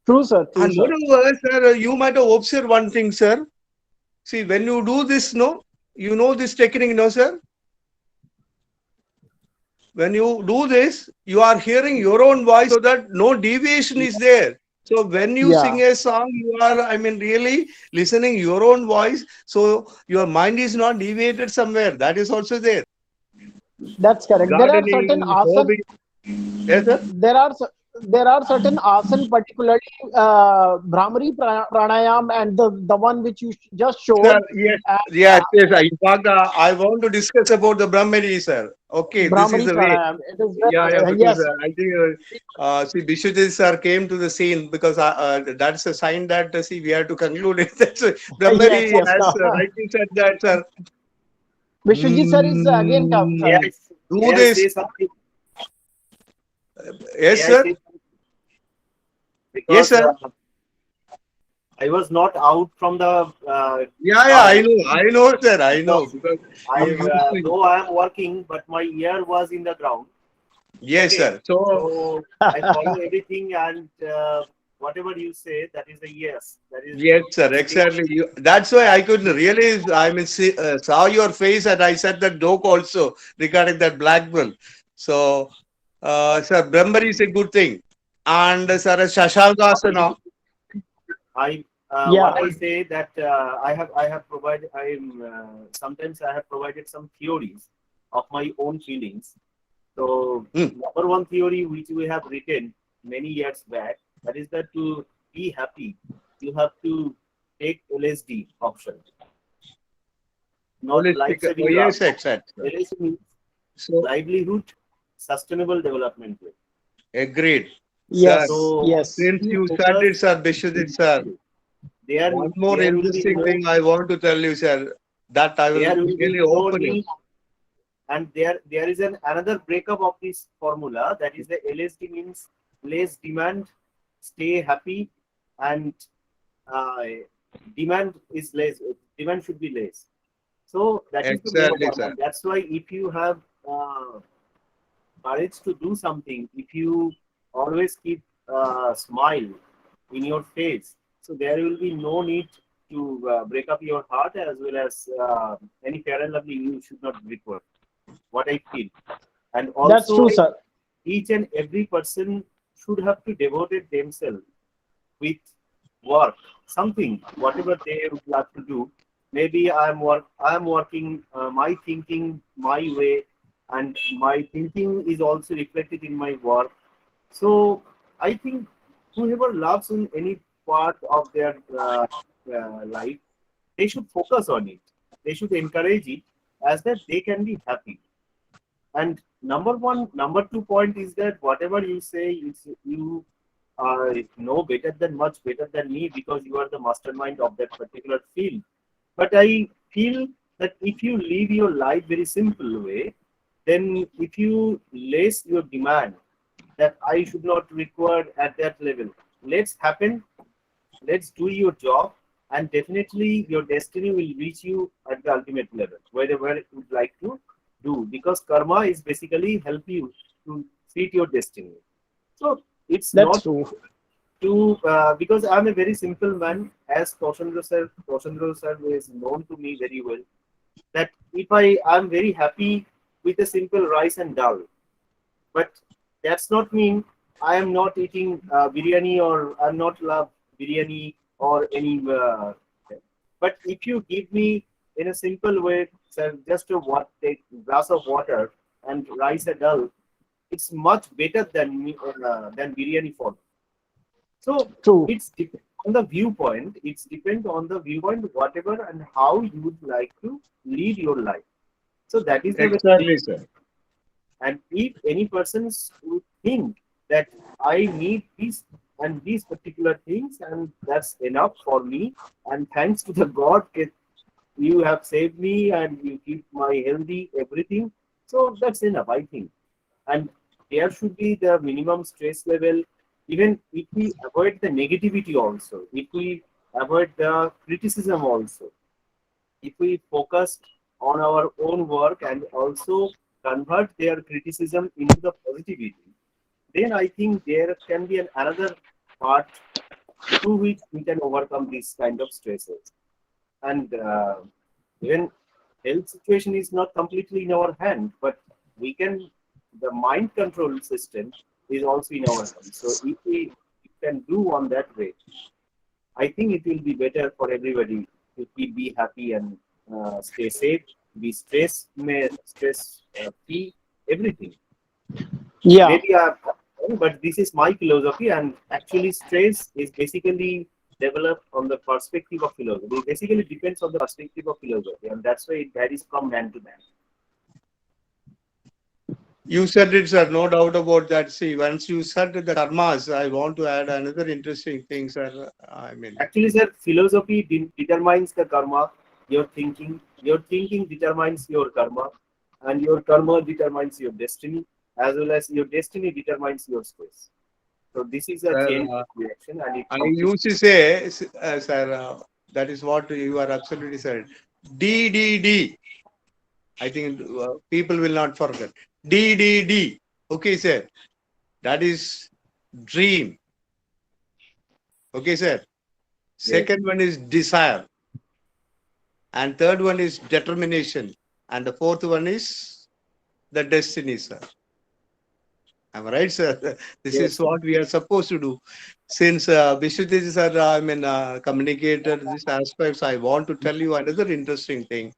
True, sir. True, And sir. moreover, sir, you might have observed one thing, sir. See, when you do this, no, you know this technique, no, sir. When you do this, you are hearing your own voice so that no deviation is there. So when you Yeah, sing a song, you are, I mean, really listening your own voice. So your mind is not deviated somewhere. That is also there. that's correct. There are certain Gardening, asan. hobby. Yes, sir. There are there are certain asan, particularly Brahmari pranayam, and the one which you just Sir, showed. yes, Uh, yes, yes. In fact, I want to discuss about the Brahmari, sir. Okay, this is Brahmari the way. pranayam. It is Yeah, yeah, very, because yes, I think see Bishwajit sir came to the scene because that's a sign that see we have to conclude it. That's yes, Brahmari yes. has Now, rightly said that, sir. Vishwajit sir is again come, May sir. Mm, I, do may I this, say something? yes, May I sir. say something? Yes, Because sir. I was not out from the Yeah, yeah, house I know, sir. I know because because I, you used to. though I am working, but my ear was in the ground. Yes, Okay, sir. So so I follow everything, and whatever you say, that is a yes. That is yes, sir. still Exactly. That's why I couldn't really. I mean, saw your face, and I said that joke also regarding that black bull. So, sir, Brahmari is a good thing. And sir, Shashangasana. I Yeah, what I say that I have provided I'm sometimes I have provided some theories of my own feelings. So Hmm, number one theory which we have written many years back, that is that to be happy you have to take LSD option, not life holistic. Oh, saving yes, drugs. exactly. LSD means So, livelihood sustainable development way. agreed, sir. yes, So yes. Since if you you focus, started, sir, Bishwadit, sir, there one more there will be interesting no thing I want to tell you, sir, that I will there will be really no open you. need. And there is another breakup of this formula, that is the LSD means less demand, stay happy, and uh, demand is less. Demand should be less. So that is the main Exactly, formula. sir. That's why if you have courage to do something, if you always keep a smile in your face, so there will be no need to break up your heart, as well as any fair and lovely you should not require. What I feel. And That's true, also, sir. each and every person should have to devote it themselves with work, something, whatever they would like to do. Maybe I'm working my thinking my way, and my thinking is also reflected in my work. So I think whoever loves in any part of their life, they should focus on it. They should encourage it as that they can be happy. And number two point is that whatever you say, you know better than much better than me because you are the mastermind of that particular field. But I feel that if you live your life very simple way, then if you less your demand that I should not require at that level, let's happen, let's do your job, and definitely your destiny will reach you at the ultimate level, wherever you would like to do, because karma is basically help you to fit your destiny. So it's That's not true. to because I'm a very simple man, as Toshandra sir is known to me very well. That if I'm very happy with a simple rice and dal, but that's not mean I am not eating biryani or I'm not love biryani or any. But if you give me in a simple way, sir, just take glass of water and rice and dal, it's much better than biryani for me. So True. it's depend on the viewpoint. It's depend on the viewpoint, whatever and how you would like to lead your life. So that is the way. Exactly, sir. And if any persons would think that I need these and these particular things, and that's enough for me, and thanks to the God, you have saved me and you keep my healthy everything. So that's enough, I think. And there should be the minimum stress level. Even if we avoid the negativity also, if we avoid the criticism also, if we focus on our own work and also convert their criticism into the positivity, then I think there can be another part through which we can overcome these kind of stresses. And even health situation is not completely in our hand, but we can, the mind control system is also in our hands. So if we can do on that way, I think it will be better for everybody if we be happy and stay safe, be stress free, everything. Yeah. Maybe but this is my philosophy, and actually stress is basically developed on the perspective of philosophy. It basically depends on the perspective of philosophy, and that's why it varies from man to man. You said it, sir. No doubt about that. See, once you said the karmas, I want to add another interesting thing, sir. I mean, Actually, sir, philosophy determines the karma, your thinking. Your thinking determines your karma, and your karma determines your destiny, as well as your destiny determines your space. So this is a sir, chain reaction, and it I completes. used to say, sir, that is what you are absolutely said. D, D, D. I think people will not forget. D, D, D. Okay, sir. That is dream. Okay, sir. Second one is desire. And third one is determination. And the fourth one is the destiny, sir. Am I right, sir? This Yes, is sir. what we are supposed to do. Since Vishwadev sir, communicated these aspects, I want to tell you another interesting thing.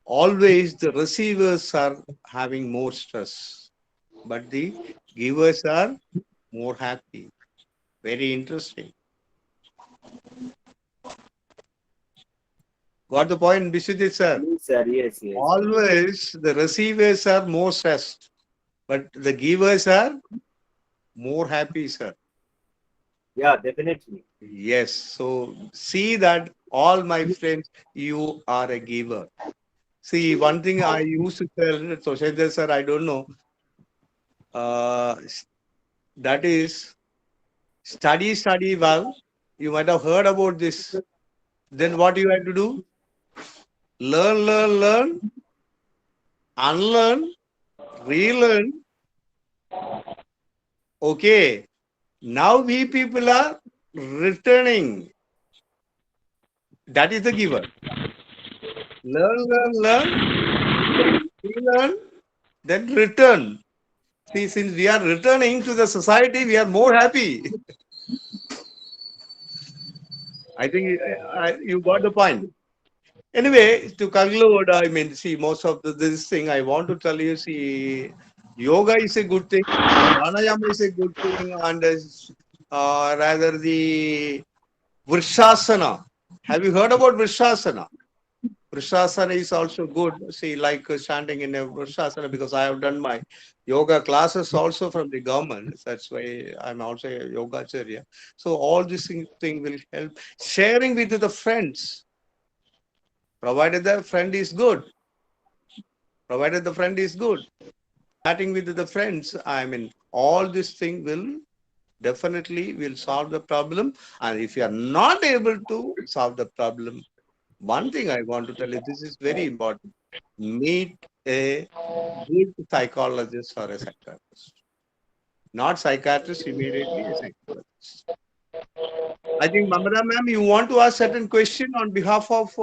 Always the receivers are having more stress, but the givers are more happy. Very interesting. Got the point, Vishwadev sir? Yes, sir. Yes, yes. Always the receivers are more stressed, but the givers are more happy, sir. Yeah, definitely. Yes. So see that all my friends, you are a giver. See, one thing I used to tell Toshendra sir, I don't know. Uh, that is study well. You might have heard about this. Then what you have to do? Learn, unlearn, relearn. Okay. Now we people are returning. That is the giver. Learn, relearn, then return. See, since we are returning to the society, we are more happy. I think you got the point. Anyway, to conclude, I mean, see, most of this thing I want to tell you, see, yoga is a good thing, pranayama is a good thing, and rather the Vrishasana. Have you heard about Vrishasana? Vrishasana is also good. See, like standing in a Vrishasana, because I have done my yoga classes also from the government. That's why I'm also a yoga acharya. So all this thing will help. Sharing with the friends, provided the friend is good. Provided the friend is good. Chatting with the friends, I mean, all this thing will definitely will solve the problem. And if you are not able to solve the problem, one thing I want to tell you, this is very important. Meet a good psychologist or a psychiatrist. Not psychiatrist immediately, a psychologist. I think, Mamata ma'am, you want to ask certain question on behalf of,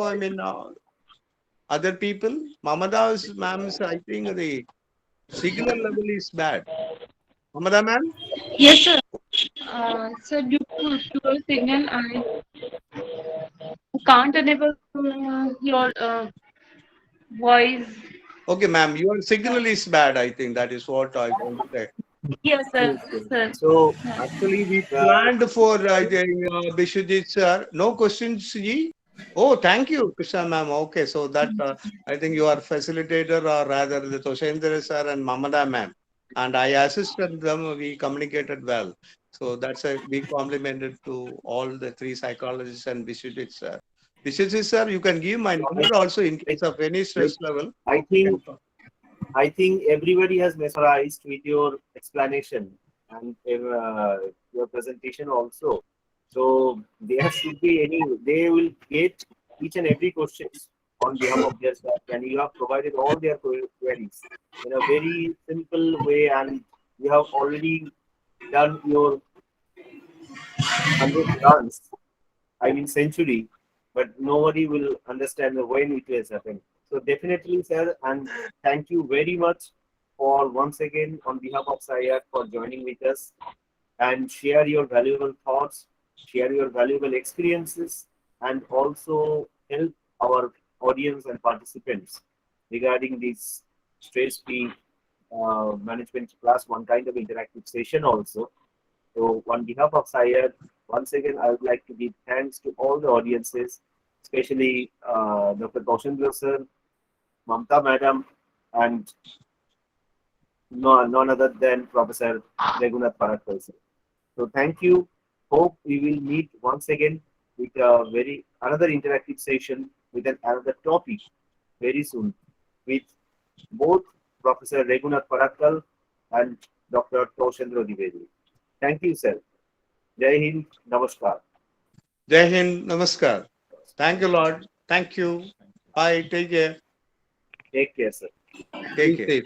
other people? Mamata ma'am's, I think the signal level is bad. Mamata ma'am? Yes, sir. So due to poor signal, I can't enable your voice. Okay, ma'am, your signal is bad. I think that is what I want to say. Yes, sir. Okay. Sir. So Actually, we uh, planned for, I think, Bishwajit sir. No questions, Ji? Oh, thank you, Krishna ma'am. Okay, so that I think you are facilitator, or rather the Toshendra sir and Mamada ma'am. And I assisted them, we communicated well. So that's a big compliment to all the three psychologists and Bishwajit sir. Bishwajit sir, you can give my number also in case of any stress level. I think everybody has mesmerized with your explanation and your presentation also. So there should be they will get each and every question on behalf of their staff, and you have provided all their queries in a very simple way, and you have already done your 100 runs, I mean century, but nobody will understand when it has happened. So definitely, sir, and thank you very much for once again on behalf of SIAC for joining with us and share your valuable thoughts, share your valuable experiences, and also help our audience and participants regarding this stress-free management class, one kind of interactive session also. So on behalf of SIAC, once again, I would like to give thanks to all the audiences, especially Dr. Kaushendra sir, Mamta madam, and none other than Professor Raghunath Parakkal sir. So thank you. Hope we will meet once again with a another interactive session with another topic very soon with both Professor Raghunath Parakkal and Dr. Kaushendra Dwivedi. Thank you, sir. Jai Hind, Namaskar. Jai Hind, Namaskar. Thank you, Lord. Thank you. Bye. Take care. Take care, sir. Take care.